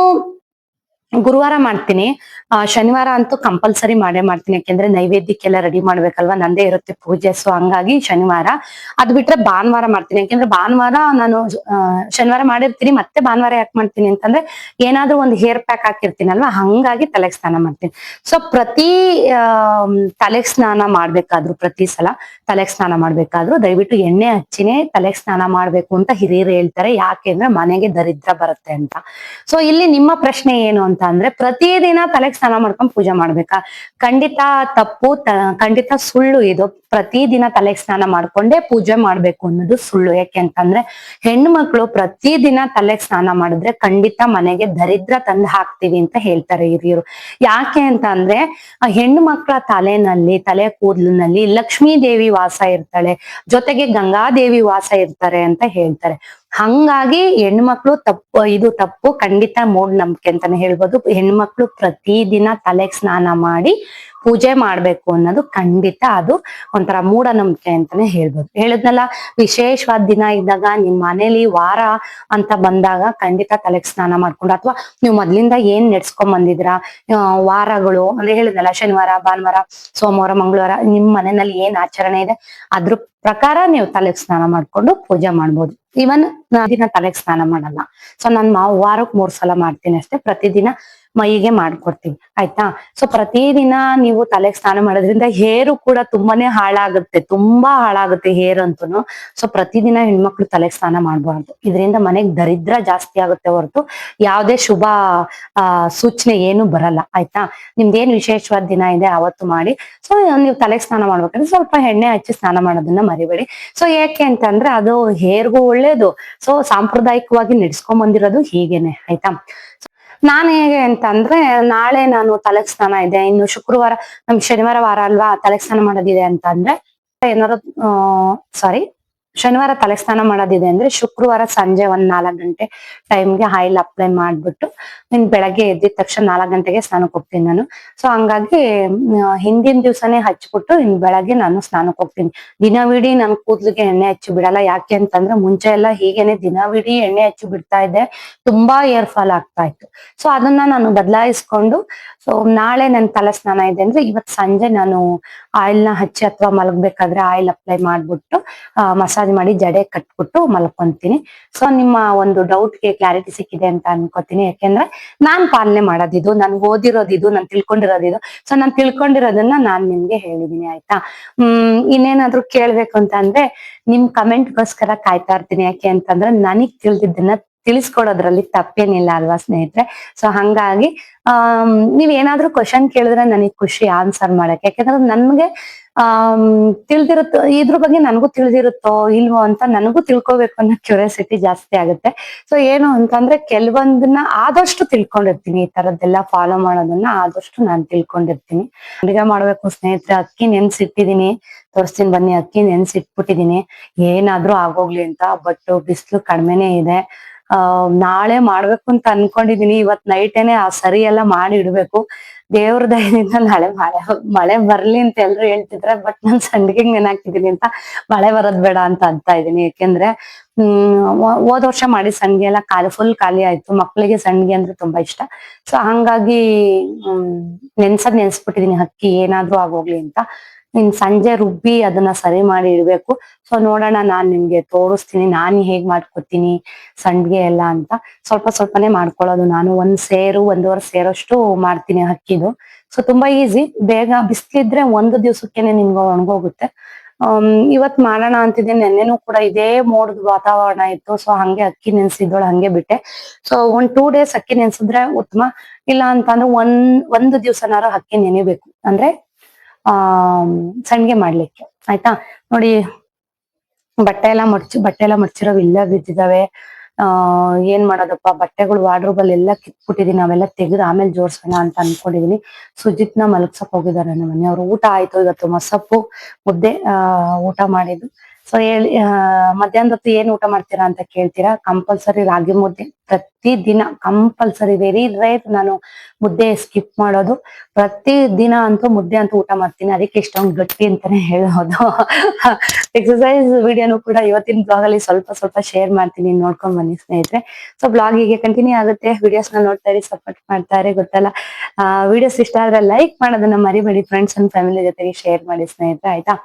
ಗುರುವಾರ ಮಾಡ್ತೀನಿ, ಶನಿವಾರ ಅಂತೂ ಕಂಪಲ್ಸರಿ ಮಾಡೇ ಮಾಡ್ತೀನಿ. ಯಾಕೆಂದ್ರೆ ನೈವೇದ್ಯಕ್ಕೆಲ್ಲ ರೆಡಿ ಮಾಡ್ಬೇಕಲ್ವಾ, ನಂದೇ ಇರುತ್ತೆ ಪೂಜೆ. ಸೊ ಹಂಗಾಗಿ ಶನಿವಾರ. ಅದ್ ಬಿಟ್ರೆ ಭಾನುವಾರ ಮಾಡ್ತೀನಿ. ಯಾಕೆಂದ್ರೆ ಭಾನುವಾರ ನಾನು ಶನಿವಾರ ಮಾಡಿರ್ತೀನಿ, ಮತ್ತೆ ಭಾನುವಾರ ಯಾಕೆ ಮಾಡ್ತೀನಿ ಅಂತಂದ್ರೆ ಏನಾದ್ರೂ ಒಂದು ಹೇರ್ ಪ್ಯಾಕ್ ಹಾಕಿರ್ತೀನಲ್ವಾ, ಹಂಗಾಗಿ ತಲೆಗೆ ಸ್ನಾನ ಮಾಡ್ತೀನಿ. ಸೊ ತಲೆಗೆ ಸ್ನಾನ ಮಾಡ್ಬೇಕಾದ್ರು, ಪ್ರತಿ ಸಲ ತಲೆಗೆ ಸ್ನಾನ ಮಾಡ್ಬೇಕಾದ್ರು ದಯವಿಟ್ಟು ಎಣ್ಣೆ ಹಚ್ಚಿನೇ ತಲೆಗೆ ಸ್ನಾನ ಮಾಡ್ಬೇಕು ಅಂತ ಹಿರಿಯರು ಹೇಳ್ತಾರೆ. ಯಾಕೆ ಅಂದ್ರೆ ಮನೆಗೆ ದರಿದ್ರ ಬರುತ್ತೆ ಅಂತ. ಸೊ ಇಲ್ಲಿ ನಿಮ್ಮ ಪ್ರಶ್ನೆ ಏನು ಅಂತ ಅಂದ್ರೆ, ಪ್ರತಿದಿನ ತಲೆಗೆ ಸ್ನಾನ ಮಾಡ್ಕೊಂಡು ಪೂಜೆ ಮಾಡ್ಬೇಕಾ? ಖಂಡಿತ ತಪ್ಪು, ಖಂಡಿತ ಸುಳ್ಳು ಇದು. ಪ್ರತಿದಿನ ತಲೆಗೆ ಸ್ನಾನ ಮಾಡ್ಕೊಂಡೇ ಪೂಜೆ ಮಾಡ್ಬೇಕು ಅನ್ನೋದು ಸುಳ್ಳು. ಯಾಕೆ ಅಂತಂದ್ರೆ ಹೆಣ್ಣು ಮಕ್ಳು ಪ್ರತಿದಿನ ತಲೆಗೆ ಸ್ನಾನ ಮಾಡಿದ್ರೆ ಖಂಡಿತ ಮನೆಗೆ ದರಿದ್ರ ತಂದು ಹಾಕ್ತಿವಿ ಅಂತ ಹೇಳ್ತಾರೆ ಹಿರಿಯರು. ಯಾಕೆ ಅಂತ ಅಂದ್ರೆ ಹೆಣ್ಣು ಮಕ್ಕಳ ತಲೆ ಕೂದಲಿನಲ್ಲಿ ಲಕ್ಷ್ಮೀ ದೇವಿ ವಾಸ ಇರ್ತಾಳೆ, ಜೊತೆಗೆ ಗಂಗಾದೇವಿ ವಾಸ ಇರ್ತಾರೆ ಅಂತ ಹೇಳ್ತಾರೆ. ಹಂಗಾಗಿ ಹೆಣ್ಮಕ್ಳು ಇದು ತಪ್ಪು, ಖಂಡಿತ ಮೂಢನಂಬಿಕೆ ಅಂತಾನೆ ಹೇಳ್ಬೋದು. ಹೆಣ್ಮಕ್ಳು ಪ್ರತಿದಿನ ತಲೆಗೆ ಸ್ನಾನ ಮಾಡಿ ಪೂಜೆ ಮಾಡ್ಬೇಕು ಅನ್ನೋದು ಖಂಡಿತ ಅದು ಒಂಥರ ಮೂಢನಂಬಿಕೆ ಅಂತಾನೆ ಹೇಳ್ಬೋದು. ಹೇಳಿದ್ನಲ್ಲ, ವಿಶೇಷವಾದ ದಿನ ಇದ್ದಾಗ ನಿಮ್ ಮನೇಲಿ ವಾರ ಅಂತ ಬಂದಾಗ ಖಂಡಿತ ತಲೆಗೆ ಸ್ನಾನ ಮಾಡ್ಕೊಂಡು, ಅಥವಾ ನೀವು ಮೊದ್ಲಿಂದ ಏನ್ ನಡ್ಸ್ಕೊಂಡ್ ಬಂದಿದ್ರ ವಾರಗಳು ಅಂದ್ರೆ ಹೇಳಿದ್ನಲ್ಲ, ಶನಿವಾರ, ಭಾನುವಾರ, ಸೋಮವಾರ, ಮಂಗಳವಾರ ನಿಮ್ ಮನೆಯಲ್ಲಿ ಏನ್ ಆಚರಣೆ ಇದೆ ಅದ್ರ ಪ್ರಕಾರ ನೀವು ತಲೆಗೆ ಸ್ನಾನ ಮಾಡ್ಕೊಂಡು ಪೂಜೆ ಮಾಡ್ಬೋದು. ಇವನ್ ದಿನ ತಲೆಗೆ ಸ್ನಾನ ಮಾಡಲ್ಲ. ಸೊ ನಾನ್ ವಾರಕ್ಕೆ 3 ಸಲ ಮಾಡ್ತೀನಿ ಅಷ್ಟೇ. ಪ್ರತಿದಿನ ಮೈಗೆ ಮಾಡ್ಕೊಡ್ತೀವಿ, ಆಯ್ತಾ? ಸೊ ಪ್ರತಿದಿನ ನೀವು ತಲೆಗೆ ಸ್ನಾನ ಮಾಡೋದ್ರಿಂದ ಹೇರು ಕೂಡ ತುಂಬಾ ಹಾಳಾಗುತ್ತೆ ಹೇರ್ ಅಂತೂ. ಸೊ ಪ್ರತಿದಿನ ಹೆಣ್ಮಕ್ಳು ತಲೆಗೆ ಸ್ನಾನ ಮಾಡ್ಬಾರ್ದು. ಇದರಿಂದ ಮನೆಗ್ ದರಿದ್ರ ಜಾಸ್ತಿ ಆಗುತ್ತೆ ಹೊರತು ಯಾವ್ದೇ ಶುಭ ಸೂಚನೆ ಏನು ಬರಲ್ಲ, ಆಯ್ತಾ? ನಿಮ್ದೇನ್ ವಿಶೇಷವಾದ ದಿನ ಇದೆ ಅವತ್ತು ಮಾಡಿ. ಸೊ ನೀವು ತಲೆಗೆ ಸ್ನಾನ ಮಾಡ್ಬೇಕಂದ್ರೆ ಸ್ವಲ್ಪ ಎಣ್ಣೆ ಹಚ್ಚಿ ಸ್ನಾನ ಮಾಡೋದನ್ನ ಮರಿಬೇಡಿ. ಸೊ ಯಾಕೆ ಅಂತಂದ್ರೆ ಅದು ಹೇರ್ಗೂ ಒಳ್ಳೇದು. ಸೊ ಸಾಂಪ್ರದಾಯಿಕವಾಗಿ ನಡ್ಸ್ಕೊಂಡ್ ಬಂದಿರೋದು ಹೀಗೇನೆ, ಆಯ್ತಾ? ನಾನ್ ಹೇಗೆ ಅಂತ ಅಂದ್ರೆ, ನಾಳೆ ನಾನು ತಲೆಗೆ ಸ್ನಾನ ಇದೆ, ಇನ್ನು ಶುಕ್ರವಾರ, ನಮ್ಗೆ ಶನಿವಾರ ವಾರ ಅಲ್ವಾ, ತಲೆಗೆ ಸ್ನಾನ ಮಾಡೋದಿದೆ ಅಂತ ಅಂದ್ರೆ ಏನಾರು ಶನಿವಾರ ತಲೆಗೆ ಸ್ನಾನ ಮಾಡೋದಿದೆ ಅಂದ್ರೆ ಶುಕ್ರವಾರ ಸಂಜೆ 4 ಗಂಟೆ ಟೈಮ್ಗೆ ಆಯಿಲ್ ಅಪ್ಲೈ ಮಾಡ್ಬಿಟ್ಟು ಬೆಳಗ್ಗೆ ಎದ್ದಿದ ತಕ್ಷಣ 4 ಗಂಟೆಗೆ ಸ್ನಾನಕ್ಕೆ ಹೋಗ್ತೀನಿ ನಾನು. ಸೊ ಹಂಗಾಗಿ ಹಿಂದಿನ ದಿವ್ಸನೇ ಹಚ್ಬಿಟ್ಟು ಬೆಳಗ್ಗೆ ನಾನು ಸ್ನಾನಕ್ಕೆ ಹೋಗ್ತೀನಿ. ದಿನವಿಡೀ ನನ್ ಕೂದ್ಲಿಗೆ ಎಣ್ಣೆ ಹಚ್ಚಿ ಬಿಡಲ್ಲ. ಯಾಕೆ ಅಂತಂದ್ರೆ ಮುಂಚೆ ಎಲ್ಲ ಹೀಗೇನೆ ದಿನವಿಡೀ ಎಣ್ಣೆ ಹಚ್ಚಿ ಬಿಡ್ತಾ ಇದ್ದೆ, ತುಂಬಾ ಏರ್ ಫಾಲ್ ಆಗ್ತಾ ಇತ್ತು. ಸೊ ಅದನ್ನ ನಾನು ಬದಲಾಯಿಸ್ಕೊಂಡು ಸೊ ನಾಳೆ ನನ್ನ ತಲೆ ಸ್ನಾನ ಇದೆ ಅಂದ್ರೆ ಇವತ್ತು ಸಂಜೆ ನಾನು ಆಯಿಲ್ನ ಹಚ್ಚಿ ಅಥವಾ ಮಲಗ್ಬೇಕಾದ್ರೆ ಆಯಿಲ್ ಅಪ್ಲೈ ಮಾಡ್ಬಿಟ್ಟು ಮಸಾಜ್ ಮಾಡಿ ಜಡೆ ಕಟ್ಬಿಟ್ಟು ಮಲ್ಕೊಂತೀನಿ. ಸೊ ನಿಮ್ಮ ಒಂದು ಡೌಟ್ಗೆ ಕ್ಲಾರಿಟಿ ಸಿಕ್ಕಿದೆ ಅಂತ ಅನ್ಕೋತೀನಿ. ಯಾಕೆಂದ್ರೆ ನಾನ್ ಪಾಲನೆ ಮಾಡೋದಿದು, ನನ್ಗೆ ಓದಿರೋದಿದು, ನಾನು ತಿಳ್ಕೊಂಡಿರೋದಿದು. ಸೊ ನಾನು ತಿಳ್ಕೊಂಡಿರೋದನ್ನ ನಾನ್ ನಿಮ್ಗೆ ಹೇಳಿದೀನಿ ಆಯ್ತಾ. ಇನ್ನೇನಾದ್ರೂ ಕೇಳ್ಬೇಕು ಅಂತ ಅಂದ್ರೆ ನಿಮ್ ಕಮೆಂಟ್ಗೋಸ್ಕರ ಕಾಯ್ತಾ ಇರ್ತೀನಿ. ಯಾಕೆ ಅಂತಂದ್ರೆ ನನಗ್ ತಿಳಿದಿದ್ದನ್ನ ತಿಳಿಸ್ಕೊಡೋದ್ರಲ್ಲಿ ತಪ್ಪೇನಿಲ್ಲ ಅಲ್ವಾ ಸ್ನೇಹಿತರೆ. ಸೊ ಹಂಗಾಗಿ ನೀವ್ ಏನಾದ್ರೂ ಕ್ವಶನ್ ಕೇಳಿದ್ರೆ ನನಗ್ ಖುಷಿ ಆನ್ಸರ್ ಮಾಡಕ್ಕೆ. ಯಾಕಂದ್ರೆ ನನ್ಗೆ ತಿಳಿದಿರುತ್ತೋ ಇದ್ರ ಬಗ್ಗೆ ನನಗೂ ತಿಳಿದಿರುತ್ತೋ ಇಲ್ವೋ ಅಂತ ನನಗೂ ತಿಳ್ಕೊಬೇಕು ಅನ್ನೋ ಕ್ಯೂರಿಯಾಸಿಟಿ ಜಾಸ್ತಿ ಆಗುತ್ತೆ. ಸೊ ಏನು ಅಂತಂದ್ರೆ ಕೆಲವೊಂದನ್ನ ಆದಷ್ಟು ತಿಳ್ಕೊಂಡಿರ್ತೀನಿ. ಈ ತರದ್ದೆಲ್ಲ ಫಾಲೋ ಮಾಡೋದನ್ನ ಆದಷ್ಟು ನಾನು ತಿಳ್ಕೊಂಡಿರ್ತೀನಿ. ಅಡುಗೆ ಮಾಡ್ಬೇಕು ಸ್ನೇಹಿತರೆ, ಅಕ್ಕಿ ನೆನ್ಸಿಟ್ಟಿದೀನಿ, ತೋರಿಸ್ತೀನಿ ಬನ್ನಿ. ಅಕ್ಕಿ ನೆನ್ಸಿಟ್ಬಿಟ್ಟಿದೀನಿ ಏನಾದ್ರೂ ಆಗೋಗ್ಲಿ ಅಂತ. ಬಟ್ ಬಿಸಿಲು ಕಡಿಮೆನೆ ಇದೆ. ನಾಳೆ ಮಾಡ್ಬೇಕು ಅಂತ ಅನ್ಕೊಂಡಿದೀನಿ. ಇವತ್ ನೈಟೇನೆ ಆ ಸರಿ ಎಲ್ಲ ಮಾಡಿ ಇಡ್ಬೇಕು. ದೇವ್ರ ದಯದಿಂದ ನಾಳೆ ಮಳೆ ಬರ್ಲಿ ಅಂತ ಎಲ್ರು ಹೇಳ್ತಿದ್ರೆ, ಬಟ್ ನಾನ್ ಸಂಡಿಗೆ ನೆನಾಕ್ತಿದೀನಿ ಅಂತ ಮಳೆ ಬರೋದ್ ಬೇಡ ಅಂತ ಅಂತ ಇದೀನಿ. ಯಾಕೆಂದ್ರೆ ಹೋದ ವರ್ಷ ಮಾಡಿ ಸಂಡಿಗೆ ಎಲ್ಲ ಫುಲ್ ಖಾಲಿ ಆಯ್ತು. ಮಕ್ಳಿಗೆ ಸಂಡಿಗೆ ಅಂದ್ರೆ ತುಂಬಾ ಇಷ್ಟ. ಸೊ ಹಂಗಾಗಿ ನೆನ್ಸ್ಬಿಟ್ಟಿದೀನಿ ಅಕ್ಕಿ ಏನಾದ್ರೂ ಆಗೋಗ್ಲಿ ಅಂತ. ಇನ್ ಸಂಜೆ ರುಬ್ಬಿ ಅದನ್ನ ಸರಿ ಮಾಡಿ ಇಡ್ಬೇಕು. ಸೊ ನೋಡೋಣ, ನಾನ್ ನಿಮ್ಗೆ ತೋರಿಸ್ತೀನಿ ನಾನ್ ಹೇಗ್ ಮಾಡ್ಕೊತೀನಿ ಸಂಡ್ಗೆ ಎಲ್ಲ ಅಂತ. ಸ್ವಲ್ಪನೇ ಮಾಡ್ಕೊಳ್ಳೋದು ನಾನು. 1.5 ಸೇರಷ್ಟು ಮಾಡ್ತೀನಿ ಅಕ್ಕಿದು. ಸೊ ತುಂಬಾ ಈಸಿ, ಬೇಗ ಬಿಸ್ಲಿದ್ರೆ 1 ದಿವ್ಸಕ್ಕೇನೆ ನಿಮ್ಗೆ ಒಣಗೋಗುತ್ತೆ. ಇವತ್ ಮಾಡೋಣ ಅಂತಿದ್ದೀನಿ. ನೆನ್ನೆನೂ ಕೂಡ ಇದೇ ಮೋಡದ ವಾತಾವರಣ ಇತ್ತು. ಸೊ ಹಂಗೆ ಅಕ್ಕಿ ನೆನ್ಸಿದ್ದೋಳು ಹಂಗೆ ಬಿಟ್ಟೆ. ಸೊ 2 ಡೇಸ್ ಅಕ್ಕಿ ನೆನ್ಸಿದ್ರೆ ಉತ್ತಮ. ಇಲ್ಲ ಅಂತಂದ್ರೆ ಒಂದು ದಿವ್ಸನಾರು ಅಕ್ಕಿ ನೆನಿಬೇಕು ಅಂದ್ರೆ ಸಂಡ್ಗೆ ಮಾಡ್ಲಿಕ್ಕೆ ಆಯ್ತಾ. ನೋಡಿ ಬಟ್ಟೆ ಎಲ್ಲ ಮಡ್ಚಿರೋ ಇಲ್ಲೇ ಬಿದ್ದಿದಾವೆ. ಏನ್ ಮಾಡೋದಪ್ಪ, ಬಟ್ಟೆಗಳು ವಾರ್ಡ್ರೋಬ್ ಎಲ್ಲ ಕಿತ್ಬಿಟ್ಟಿದೀನಿ. ಅವೆಲ್ಲ ತೆಗೆದು ಆಮೇಲೆ ಜೋಡ್ಸೋಣ ಅಂತ ಅನ್ಕೊಂಡಿದೀನಿ. ಸುಜಿತ್ನ ಮಲಗ್ಸಕ್ ಹೋಗಿದ್ದಾರೆ ನಮ್ಮ ಮನೆಯವರು. ಊಟ ಆಯ್ತು ಇವತ್ತು ಮೊಸಪ್ಪು ಮುದ್ದೆ ಊಟ ಮಾಡಿದ್ದು. ಸೊ ಹೇಳಿ ಮಧ್ಯಾಹ್ನದ ಹೊತ್ತು ಏನ್ ಊಟ ಮಾಡ್ತೀರಾ ಅಂತ ಕೇಳ್ತೀರಾ. ಕಂಪಲ್ಸರಿ ರಾಗಿ ಮುದ್ದೆ ಪ್ರತಿ ದಿನ ಕಂಪಲ್ಸರಿ. ವೆರಿ ರೇರ್ ನಾನು ಮುದ್ದೆ ಸ್ಕಿಪ್ ಮಾಡೋದು. ಪ್ರತಿ ದಿನ ಅಂತೂ ಮುದ್ದೆ ಅಂತೂ ಊಟ ಮಾಡ್ತೀನಿ. ಅದಕ್ಕೆ ಇಷ್ಟೊಂದು ಗಟ್ಟಿ ಅಂತಾನೆ ಹೇಳೋದು. ಎಕ್ಸರ್ಸೈಸ್ ವಿಡಿಯೋನು ಕೂಡ ಇವತ್ತಿನ ಬ್ಲಾಗ್ ಅಲ್ಲಿ ಸ್ವಲ್ಪ ಶೇರ್ ಮಾಡ್ತೀನಿ, ನೋಡ್ಕೊಂಡ್ ಬನ್ನಿ ಸ್ನೇಹಿತರೆ. ಸೊ ಬ್ಲಾಗ್ ಹೀಗೆ ಕಂಟಿನ್ಯೂ ಆಗುತ್ತೆ. ವಿಡಿಯೋಸ್ ನ ನೋಡ್ತಾ ಇರಿ, ಸಪೋರ್ಟ್ ಮಾಡ್ತಾ ಇರಿ. ಗೊತ್ತಲ್ಲ, ವಿಡಿಯೋಸ್ ಇಷ್ಟ ಆದ್ರೆ ಲೈಕ್ ಮಾಡೋದನ್ನ ಮರಿಬೇಡಿ. ಫ್ರೆಂಡ್ಸ್ ಅಂಡ್ ಫ್ಯಾಮಿಲಿ ಜೊತೆಗೆ ಶೇರ್ ಮಾಡಿ ಸ್ನೇಹಿತರೆ ಆಯ್ತಾ.